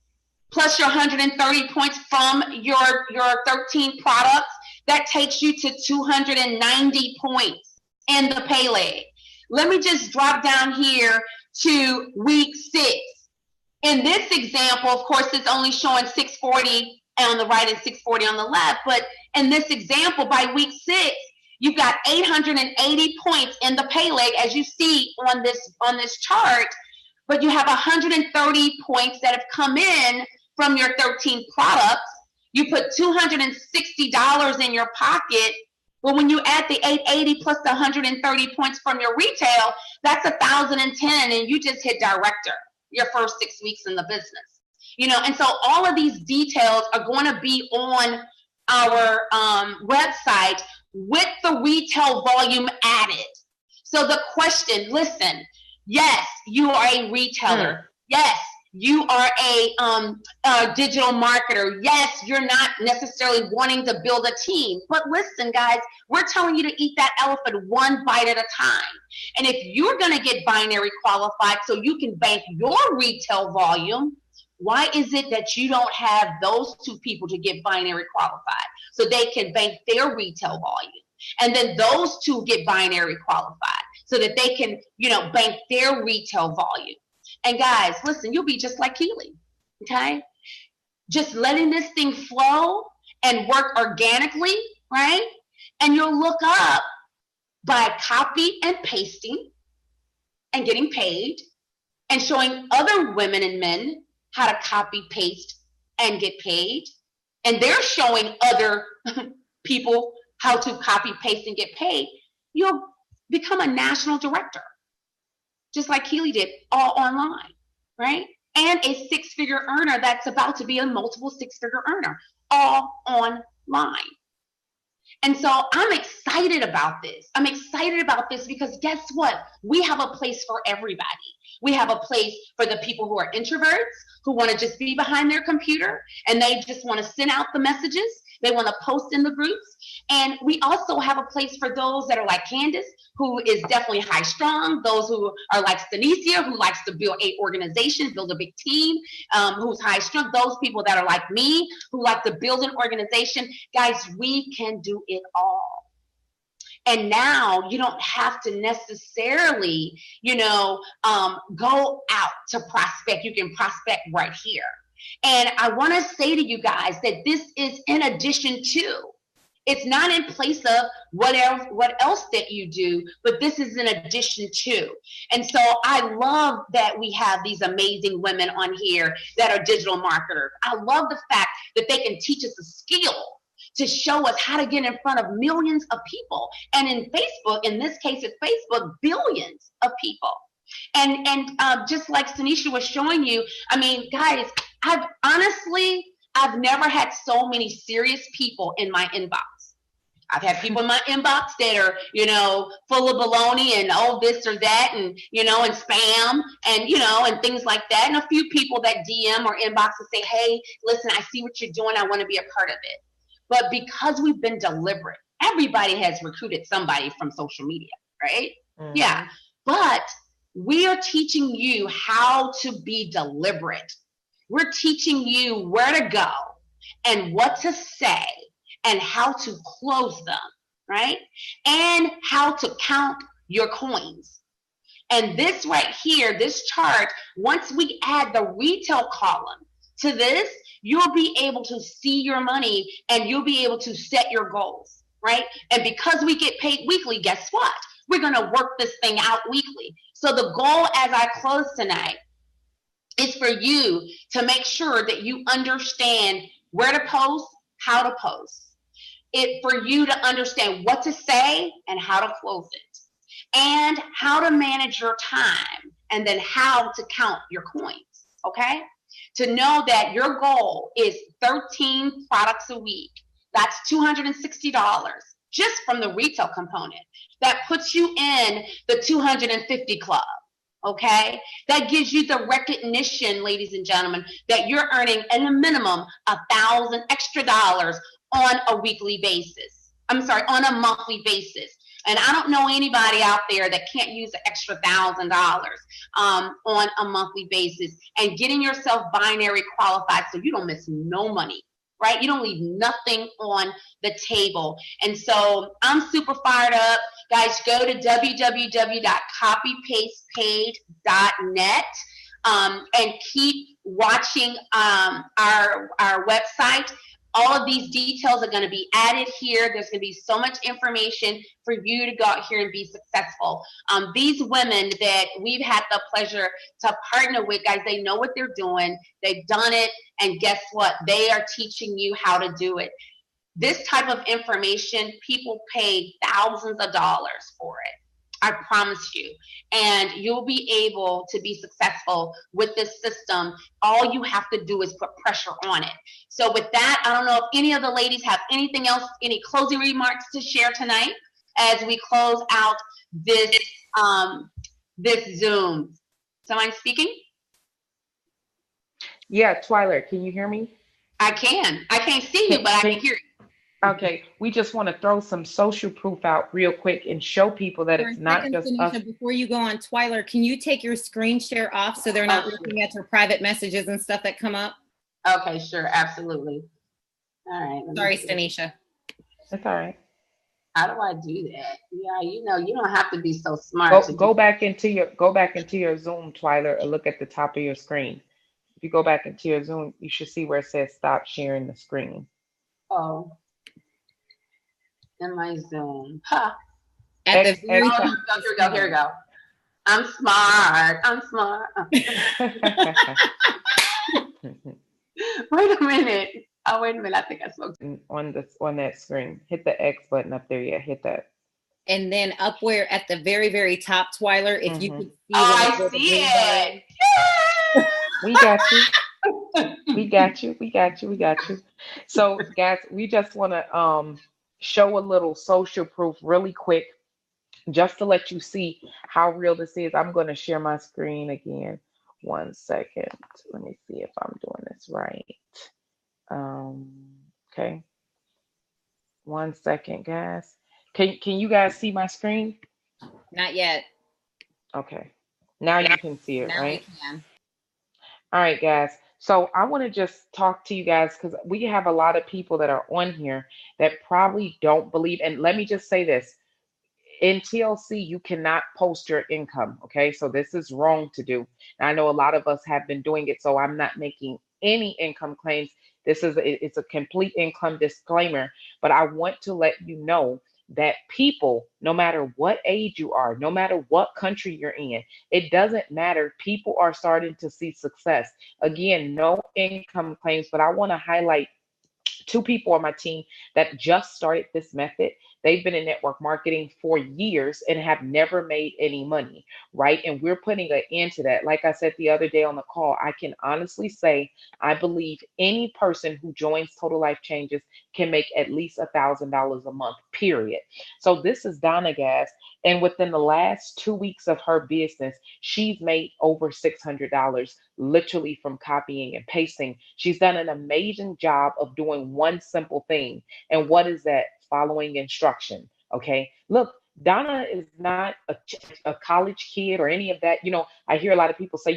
plus your 130 points from your 13 products. That takes you to 290 points in the pay leg. Let me just drop down here to week 6. In this example, of course, it's only showing 640 on the right and 640 on the left. But in this example, by week 6, you've got 880 points in the pay leg, as you see on this chart. But you have 130 points that have come in from your 13 products. You put $260 in your pocket. Well, when you add the 880 plus the 130 points from your retail, that's 1,010, and you just hit director your first 6 weeks in the business. And so all of these details are going to be on our website with the retail volume added. So the question, listen, yes, you are a retailer. Yes, you are a digital marketer. Yes, you're not necessarily wanting to build a team. But listen, guys, we're telling you to eat that elephant one bite at a time. And if you're going to get binary qualified so you can bank your retail volume, why is it that you don't have those 2 people to get binary qualified so they can bank their retail volume? And then those 2 get binary qualified so that they can, bank their retail volume. And guys, listen, you'll be just like Keely, okay? Just letting this thing flow and work organically, right? And you'll look up by copy and pasting and getting paid and showing other women and men how to copy, paste, and get paid. And they're showing other people how to copy, paste, and get paid. You'll become a national director, just like Keely did, all online, right? And a six-figure earner that's about to be a multiple six-figure earner, all online. And so I'm excited about this. I'm excited about this because guess what? We have a place for everybody. We have a place for the people who are introverts, who want to just be behind their computer and they just want to send out the messages. They want to post in the groups. And we also have a place for those that are like Candace, who is definitely high strung, those who are like Stanicia, who likes to build a organization, build a big team, who's high strung, those people that are like me, who like to build an organization. Guys, we can do it all. And now you don't have to necessarily, go out to prospect. You can prospect right here. And I want to say to you guys that this is in addition to. It's not in place of what else that you do, but this is in addition to. And so I love that we have these amazing women on here that are digital marketers. I love the fact that they can teach us a skill to show us how to get in front of millions of people. And in Facebook, in this case, it's Facebook, billions of people. And just like Stanisha was showing you, I mean, guys, I've never had so many serious people in my inbox. I've had people in my inbox that are, full of baloney and this or that and, and spam and, and things like that. And a few people that DM or inbox and say, hey, listen, I see what you're doing. I want to be a part of it. But because we've been deliberate, everybody has recruited somebody from social media, right? Mm-hmm. Yeah. But we are teaching you how to be deliberate. We're teaching you where to go and what to say and how to close them, right? And how to count your coins. And this right here, this chart, once we add the retail column to this, you'll be able to see your money and you'll be able to set your goals, right? And because we get paid weekly, guess what? We're going to work this thing out weekly. So the goal as I close tonight is for you to make sure that you understand where to post, how to post. For you to understand what to say and how to close it. And how to manage your time. And then how to count your coins, okay? To know that your goal is 13 products a week. That's $260 just from the retail component. That puts you in the 250 club, okay? That gives you the recognition, ladies and gentlemen, that you're earning at a minimum $1,000 extra on a weekly basis. On a monthly basis. And I don't know anybody out there that can't use an extra $1,000 on a monthly basis and getting yourself binary qualified so you don't miss no money, right? You don't leave nothing on the table. And so I'm super fired up. Guys, go to www.copypastepaid.net and keep watching our website. All of these details are going to be added here. There's going to be so much information for you to go out here and be successful. These women that we've had the pleasure to partner with, guys, they know what they're doing. They've done it. And guess what? They are teaching you how to do it. This type of information, people pay thousands of dollars for it. I promise you. And you'll be able to be successful with this system. All you have to do is put pressure on it. So with that, I don't know if any of the ladies have anything else, any closing remarks to share tonight as we close out this Zoom. Someone speaking? Yeah, Twyla, can you hear me? I can. I can't see you, but I can hear you. Okay, we just want to throw some social proof out real quick and show people that it's not just us. Before you go on, Twyla, can you take your screen share off so they're not looking at your private messages and stuff that come up? Okay, sure, absolutely. All right. Sorry, Stanisha. That's all right. How do I do that? Yeah, you don't have to be so smart. Go back into your Zoom, Twyla, or look at the top of your screen. If you go back into your Zoom, you should see where it says stop sharing the screen. Oh. In my Zoom. Huh. At the very top. Here we go. I'm smart. Wait a minute. Oh, wait a minute. I think I spoke on that screen. Hit the X button up there. Yeah, hit that. And then up where at the very, very top, Twyler, if you could see. I see it. We got you. We got you. So, guys, we just want to show a little social proof really quick, just to let you see how real this is. I'm going to share my screen again. 1 second. Let me see if I'm doing this right. Okay. 1 second, guys. Can you guys see my screen? Not yet. Okay. Now you can see it, now right? We can. All right, guys. So I want to just talk to you guys because we have a lot of people that are on here that probably don't believe. And let me just say this. In TLC, you cannot post your income, okay? So this is wrong to do. And I know a lot of us have been doing it, so I'm not making any income claims. It's a complete income disclaimer, but I want to let you know that people, no matter what age you are, no matter what country you're in, it doesn't matter. People are starting to see success. Again, no income claims, but I want to highlight 2 people on my team that just started this method. They've been in network marketing for years and have never made any money, right? And we're putting an end to that. Like I said the other day on the call, I can honestly say I believe any person who joins Total Life Changes can make at least $1,000 a month, period. So this is Donna, guys. And within the last 2 weeks of her business, she's made over $600 literally from copying and pasting. She's done an amazing job of doing one simple thing. And what is that? Following instruction. Okay. Look, Donna is not a college kid or any of that. I hear a lot of people say,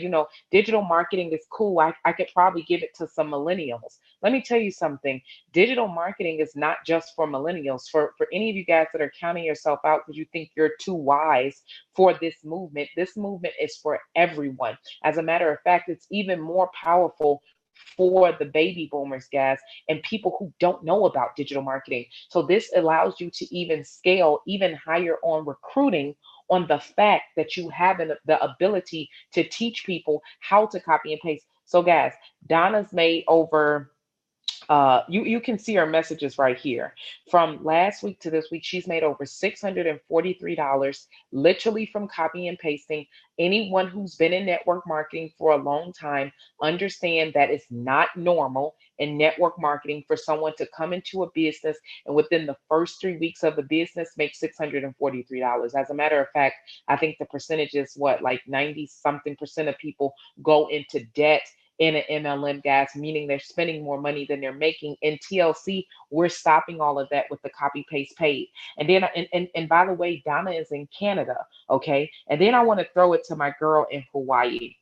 digital marketing is cool. I could probably give it to some millennials. Let me tell you something. Digital marketing is not just for millennials. For any of you guys that are counting yourself out because you think you're too wise for this movement is for everyone. As a matter of fact, it's even more powerful for the baby boomers, guys, and people who don't know about digital marketing. So this allows you to even scale even higher on recruiting, on the fact that you have the ability to teach people how to copy and paste. So guys, Donna's made over you can see her messages right here. From last week to this week, she's made over $643 literally from copying and pasting. Anyone who's been in network marketing for a long time understand that it's not normal in network marketing for someone to come into a business and within the first 3 weeks of the business make $643. As a matter of fact, I think the percentage is like 90-something% of people go into debt in an MLM, guys, meaning they're spending more money than they're making. In TLC, we're stopping all of that with the copy, paste, paid. And then, and by the way, Donna is in Canada, okay? And then I want to throw it to my girl in Hawaii,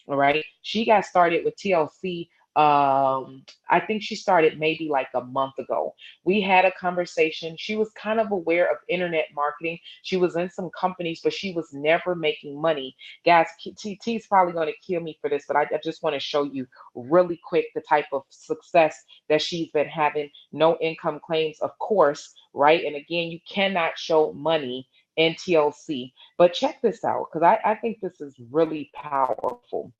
all right? She got started with TLC. I think she started maybe like a month ago. We had a conversation. She was kind of aware of internet marketing. She was in some companies, but she was never making money. Guys, T's probably going to kill me for this, but I just want to show you really quick the type of success that she's been having. No income claims, of course, right? And again, you cannot show money in TLC. But check this out, because I think this is really powerful.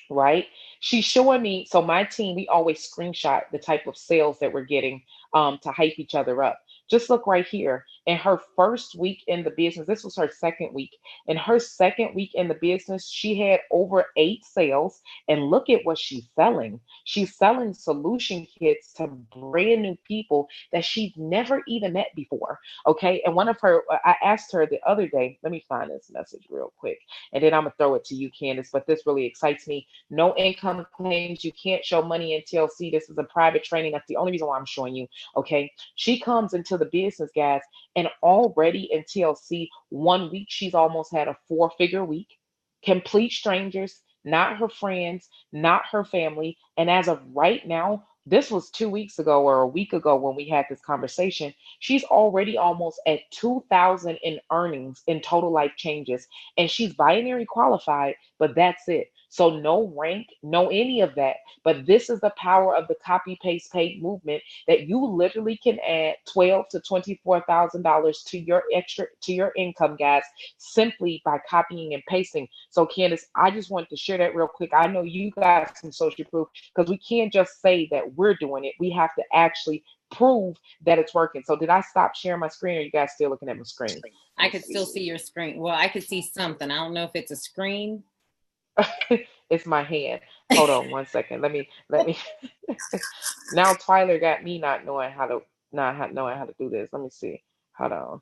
Right? She's showing me, so my team, we always screenshot the type of sales that we're getting to hype each other up. Just look right here. In her first week in the business, this was her second week. In her second week in the business, she had over 8 sales. And look at what she's selling. She's selling solution kits to brand new people that she's never even met before. Okay. And I asked her the other day, let me find this message real quick. And then I'm going to throw it to you, Candace. But this really excites me. No income claims. You can't show money in TLC. This is a private training. That's the only reason why I'm showing you. Okay. She comes into the business, guys, and already in TLC, 1 week, she's almost had a 4-figure week. Complete strangers, not her friends, not her family. And as of right now, this was 2 weeks ago or a week ago when we had this conversation. She's already almost at 2,000 in earnings in Total Life Changes. And she's binary qualified, but that's it. So no rank, no any of that. But this is the power of the copy paste paid movement, that you literally can add $12,000 to $24,000 to your income, guys, simply by copying and pasting. So Candace, I just wanted to share that real quick. I know you got some social proof, because we can't just say that we're doing it. We have to actually prove that it's working. So did I stop sharing my screen, or are you guys still looking at my screen? I could still see your screen. Well, I could see something. I don't know if it's a screen. It's my hand. Hold on one second. Let me. Now Tyler got me not knowing how to do this. Let me see. Hold on.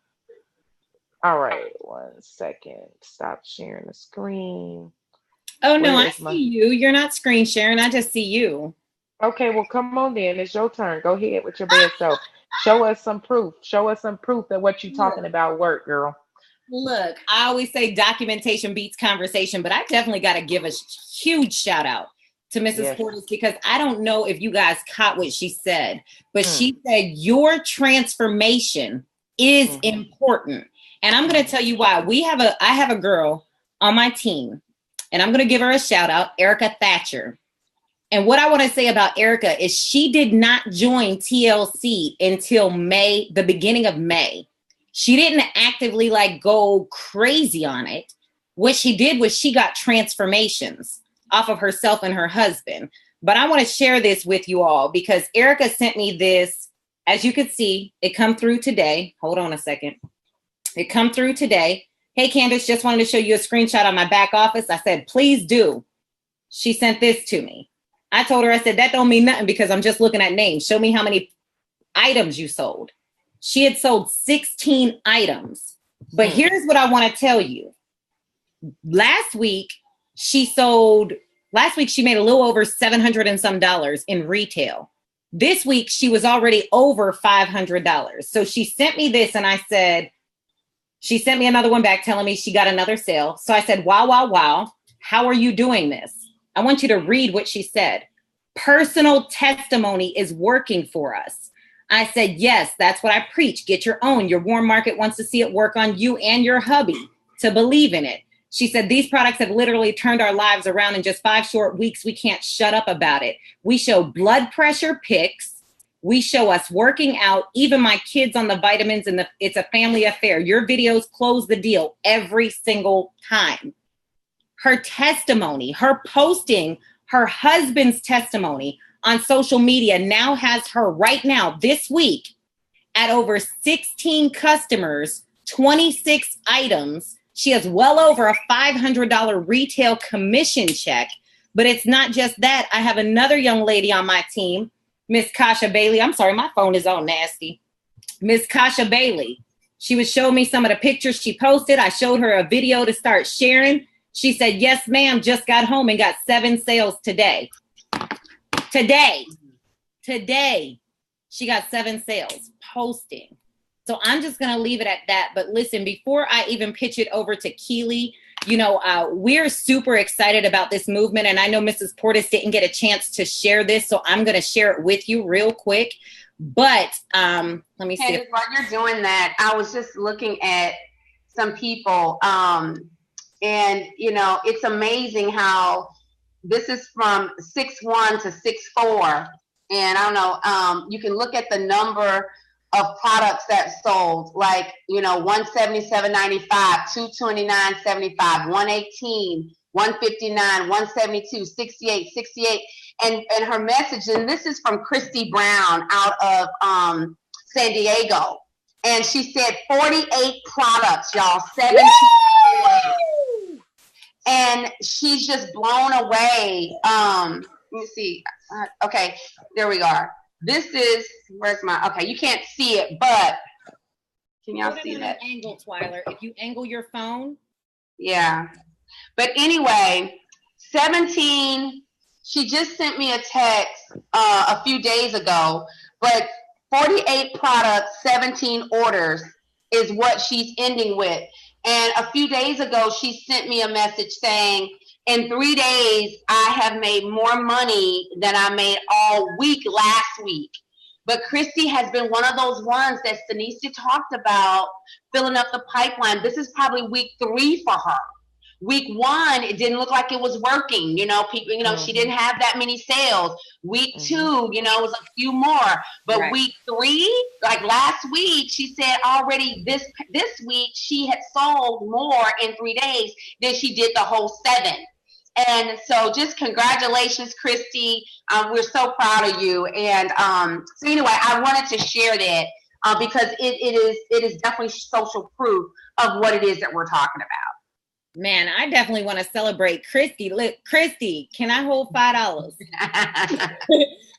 All right, 1 second. Stop sharing the screen. Oh no, I see you. You're not screen sharing. I just see you. Okay, well, come on then. It's your turn. Go ahead with your best self. Show us some proof. Show us some proof that what you're talking about work, girl. Look, I always say documentation beats conversation, but I definitely got to give a huge shout out to Mrs. Portis, because I don't know if you guys caught what she said, but she said your transformation is important. And I'm going to tell you why. I have a girl on my team, and I'm going to give her a shout out, Erica Thatcher. And what I want to say about Erica is she did not join TLC until May, the beginning of May. She didn't actively go crazy on it. What she did was she got transformations off of herself and her husband. But I want to share this with you all because Erica sent me this. As you can see, it come through today. Hold on a second. It come through today. Hey, Candace, just wanted to show you a screenshot on my back office. I said, please do. She sent this to me. I told her, I said, that don't mean nothing because I'm just looking at names. Show me how many items you sold. She had sold 16 items. But here's what I want to tell you. Last week, she made a little over $700 and some in retail. This week, she was already over $500. So she sent me this and I said, she sent me another one back telling me she got another sale. So I said, wow. How are you doing this? I want you to read what she said. Personal testimony is working for us. I said, yes, that's what I preach. Get your own. Your warm market wants to see it work on you and your hubby to believe in it. She said, these products have literally turned our lives around in just 5 short weeks. We can't shut up about it. We show blood pressure pics. We show us working out. Even my kids on the vitamins, and it's a family affair. Your videos close the deal every single time. Her testimony, her posting her husband's testimony on social media now has her right now, this week, at over 16 customers, 26 items. She has well over a $500 retail commission check. But it's not just that. I have another young lady on my team, Miss Kasha Bailey. I'm sorry, my phone is all nasty. Miss Kasha Bailey. She was showing me some of the pictures she posted. I showed her a video to start sharing. She said, yes, ma'am, just got home and got 7 sales today. Today, she got 7 sales posting. So I'm just going to leave it at that. But listen, before I even pitch it over to Keely, we're super excited about this movement. And I know Mrs. Portis didn't get a chance to share this, so I'm going to share it with you real quick. But let me see. While you're doing that, I was just looking at some people. And, it's amazing how this is from 6'1" to 6'4". And I don't know, you can look at the number of products that sold, like, $177.95, $229.75, $118, $159, $172, $68. And her message, and this is from Christy Brown out of San Diego. And she said 48 products, y'all, 17. And she's just blown away. Let me see. Okay, there we are. This is, okay, you can't see it, but can y'all see that? Angle, Twyler. If you angle your phone. Yeah. But anyway, 17, she just sent me a text a few days ago, but 48 products, 17 orders is what she's ending with. And a few days ago, she sent me a message saying, in 3 days, I have made more money than I made all week last week. But Christy has been one of those ones that Sanisi talked about, filling up the pipeline. This is probably week 3 for her. Week 1, it didn't look like it was working. You know, people, you know, she didn't have that many sales. Week 2, you know, it was a few more. But week 3, like last week, she said already this week she had sold more in 3 days than she did the whole 7. And so just congratulations, Christy. We're so proud of you. And so anyway, I wanted to share that because it is definitely social proof of what it is that we're talking about. Man, I definitely want to celebrate Christy. Christy, can I hold $5?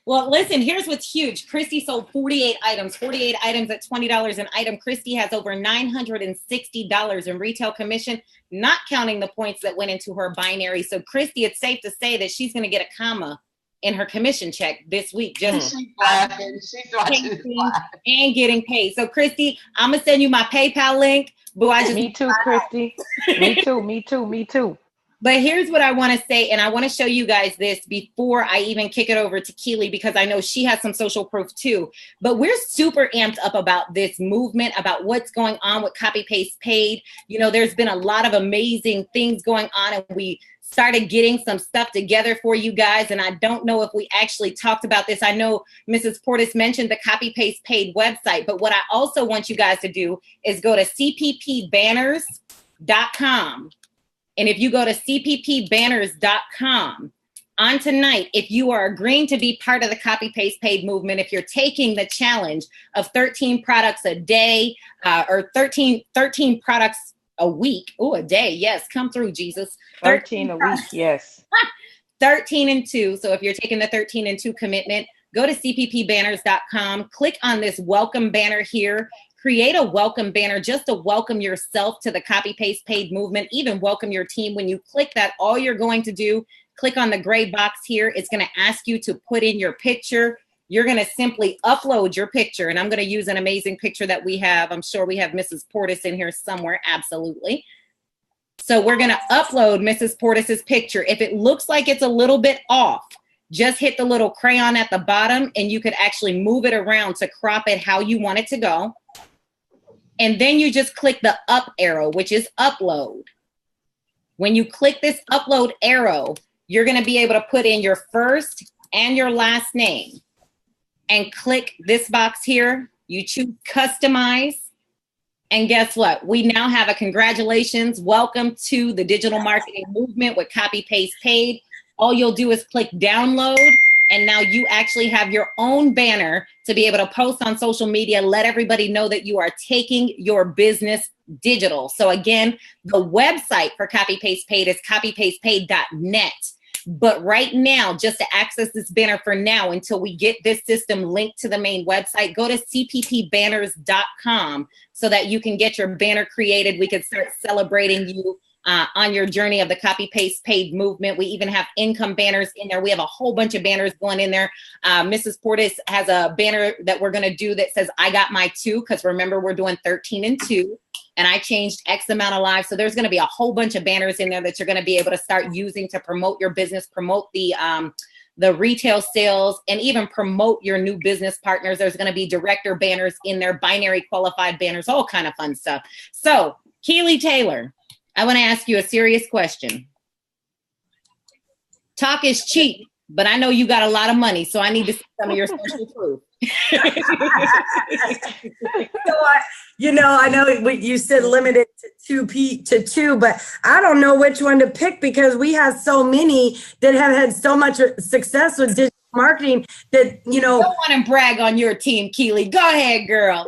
Well, listen, here's what's huge. Christy sold 48 items at $20 an item. Christy has over $960 in retail commission, not counting the points that went into her binary. So Christy, it's safe to say that she's going to get a comma in her commission check this week. Just she's laughing. She's watching and getting paid. So Christy, I'm going to send you my PayPal link. Me too, Christy. Me too. But here's what I want to say, and I want to show you guys this before I even kick it over to Keely, because I know she has some social proof too. But we're super amped up about this movement, about what's going on with Copy Paste Paid. You know, there's been a lot of amazing things going on, and we started getting some stuff together for you guys. And I don't know if we actually talked about this. I know Mrs. Portis mentioned the Copy Paste Paid website, but what I also want you guys to do is go to cppbanners.com. And if you go to cppbanners.com on tonight, if you are agreeing to be part of the Copy Paste Paid movement, if you're taking the challenge of 13 products a day or 13 products a week, a day, yes, come through, Jesus. 13 a week, yes. 13 and 2. So if you're taking the 13 and 2 commitment, go to cppbanners.com, click on this welcome banner here. Create a welcome banner just to welcome yourself to the Copy Paste Paid movement, even welcome your team. When you click that, all you're going to do, click on the gray box here. It's going to ask you to put in your picture. You're going to simply upload your picture. And I'm going to use an amazing picture that we have. I'm sure we have Mrs. Portis in here somewhere. Absolutely. So we're going to upload Mrs. Portis's picture. If it looks like it's a little bit off, just hit the little crayon at the bottom and you could actually move it around to crop it how you want it to go. And then you just click the up arrow, which is upload. When you click this upload arrow, you're going to be able to put in your first and your last name. And click this box here. You choose customize. And guess what? We now have a congratulations. Welcome to the digital marketing movement with Copy Paste Paid. All you'll do is click download. And now you actually have your own banner to be able to post on social media. Let everybody know that you are taking your business digital. So again, the website for Copy Paste Paid is copypastepaid.net. But right now, just to access this banner for now, until we get this system linked to the main website, go to cppbanners.com so that you can get your banner created. We can start celebrating you on your journey of the Copy Paste Paid movement. We even have income banners in there. We have a whole bunch of banners going in there. Mrs. Portis has a banner that we're going to do that says, I got my 2, because remember, we're doing 13 and 2. And I changed X amount of lives. So there's going to be a whole bunch of banners in there that you're going to be able to start using to promote your business, promote the retail sales, and even promote your new business partners. There's going to be director banners in there, binary qualified banners, all kind of fun stuff. So Keely Taylor, I want to ask you a serious question. Talk is cheap, but I know you got a lot of money, so I need to see some of your social proof. I know you said limited to 2, but I don't know which one to pick because we have so many that have had so much success with digital marketing that, Don't want to brag on your team, Keely. Go ahead, girl.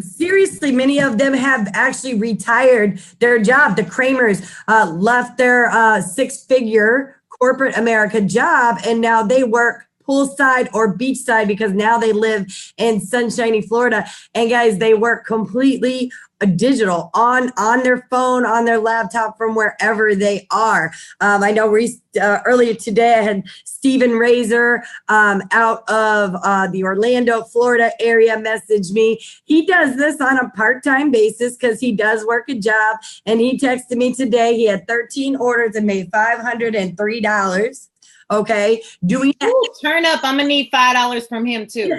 Seriously, many of them have actually retired their job. The Kramers left their 6-figure corporate America job, and now they work poolside or beachside because now they live in sunshiny Florida. And guys, they work completely digital on their phone, on their laptop from wherever they are. I know earlier today I had Stephen Razor out of the Orlando, Florida area message me. He does this on a part-time basis because he does work a job. And he texted me today. He had 13 orders and made $503. Okay. Turn up. I'm gonna need $5 from him too.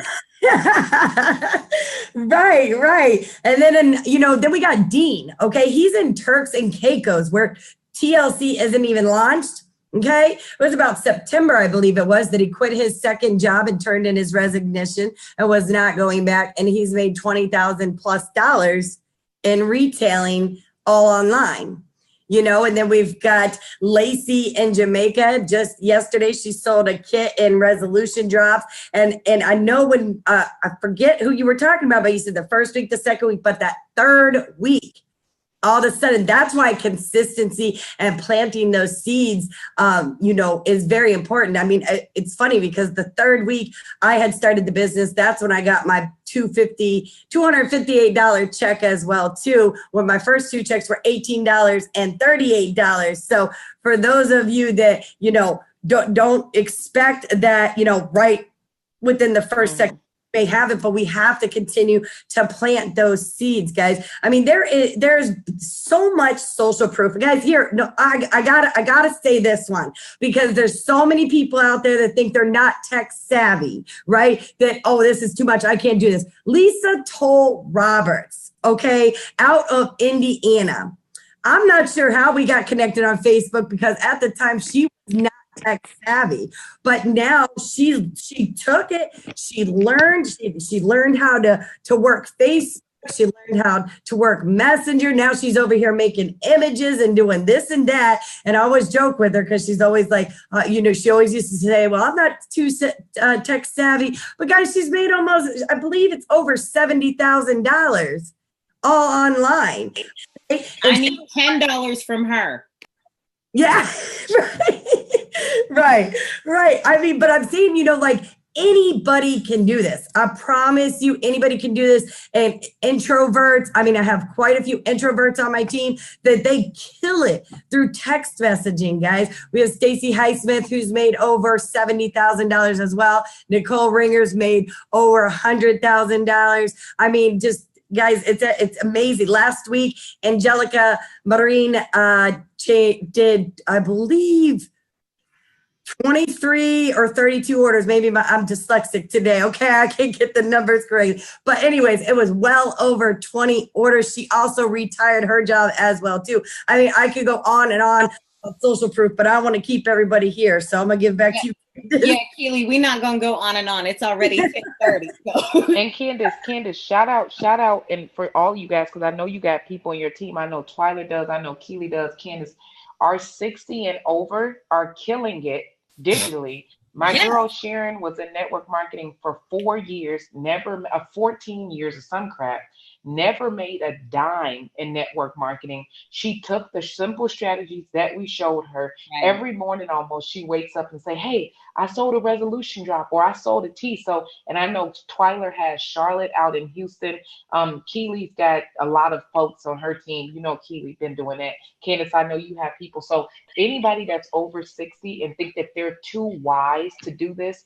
Right. And then, then we got Dean. Okay. He's in Turks and Caicos where TLC isn't even launched. Okay. It was about September, I believe it was, that he quit his second job and turned in his resignation and was not going back. And he's made $20,000+ in retailing all online. And then we've got Lacey in Jamaica. Just yesterday, she sold a kit in Resolution Drops. And I know when, I forget who you were talking about, but you said the first week, the second week, but that third week, all of a sudden, that's why consistency and planting those seeds, is very important. I mean, it's funny because the third week I had started the business. That's when I got my $258 check as well, too, when my first two checks were $18 and $38. So for those of you that, don't expect that, right within the first second, may have it, but we have to continue to plant those seeds, guys. I mean, there's so much social proof, guys. Here, no, I gotta say this one because there's so many people out there that think they're not tech savvy, right? That this is too much. I can't do this. Lisa Toll Roberts, okay, out of Indiana. I'm not sure how we got connected on Facebook because at the time she was not tech savvy, but now she took it. She learned how to work Facebook. She learned how to work Messenger. Now she's over here making images and doing this and that. And I always joke with her because she's always like, she always used to say, well, I'm not too tech savvy. But guys, she's made almost, I believe it's over $70,000 all online. I need $10 from her. Yeah, right. I mean, but I'm saying, anybody can do this. I promise you, anybody can do this. And introverts, I mean, I have quite a few introverts on my team that they kill it through text messaging, guys. We have Stacy Highsmith, who's made over $70,000 as well. Nicole Ringer's made over $100,000. I mean, just guys, it's amazing. Last week, Angelica Marine did, I believe, 23 or 32 orders. Maybe I'm dyslexic today. Okay, I can't get the numbers correct. But anyways, it was well over 20 orders. She also retired her job as well, too. I mean, I could go on and on of social proof, but I want to keep everybody here. So I'm going to give back to you. Yeah, Keely, we're not going to go on and on. It's already 10:30. So. And Candace, shout out, and for all you guys, because I know you got people on your team. I know Twyla does. I know Keely does. Candace, our 60 and over are killing it digitally. My girl Sharon was in network marketing for 4 years, 14 years of some crap, never made a dime in network marketing. She took the simple strategies that we showed her. Every morning almost she wakes up and say, hey, I sold a Resolution Drop or I sold a tea. So, and I know Twyler has Charlotte out in Houston. Keely's got a lot of folks on her team. Keely been doing that. Candace, I know you have people. So anybody that's over 60 and think that they're too wise to do this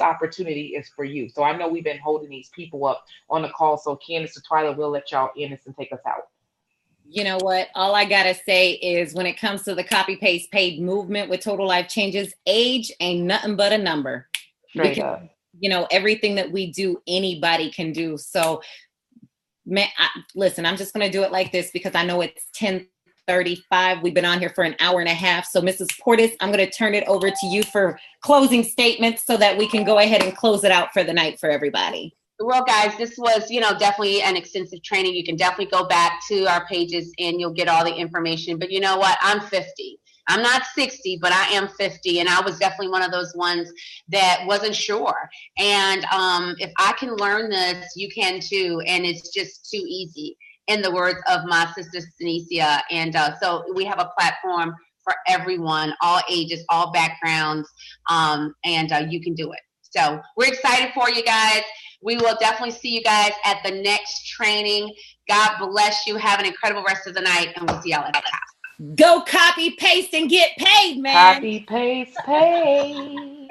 opportunity is for you. So I know we've been holding these people up on the call. So Candace or Twyla, we'll let y'all in and take us out. You know what? All I got to say is when it comes to the copy paste paid movement with Total Life Changes, age ain't nothing but a number. Straight up. Everything that we do, anybody can do. So, man, listen, I'm just going to do it like this because I know it's 10:35. We've been on here for an hour and a half. So, Mrs. Portis, I'm going to turn it over to you for closing statements so that we can go ahead and close it out for the night for everybody. Well, guys, this was, definitely an extensive training. You can definitely go back to our pages and you'll get all the information. But you know what? I'm 50. I'm not 60, but I am 50. And I was definitely one of those ones that wasn't sure. And if I can learn this, you can too. And it's just too easy, in the words of my sister, Sinicia. And so we have a platform for everyone, all ages, all backgrounds, and you can do it. So we're excited for you guys. We will definitely see you guys at the next training. God bless you. Have an incredible rest of the night, and we'll see y'all at the top. Go copy, paste, and get paid, man. Copy, paste, pay.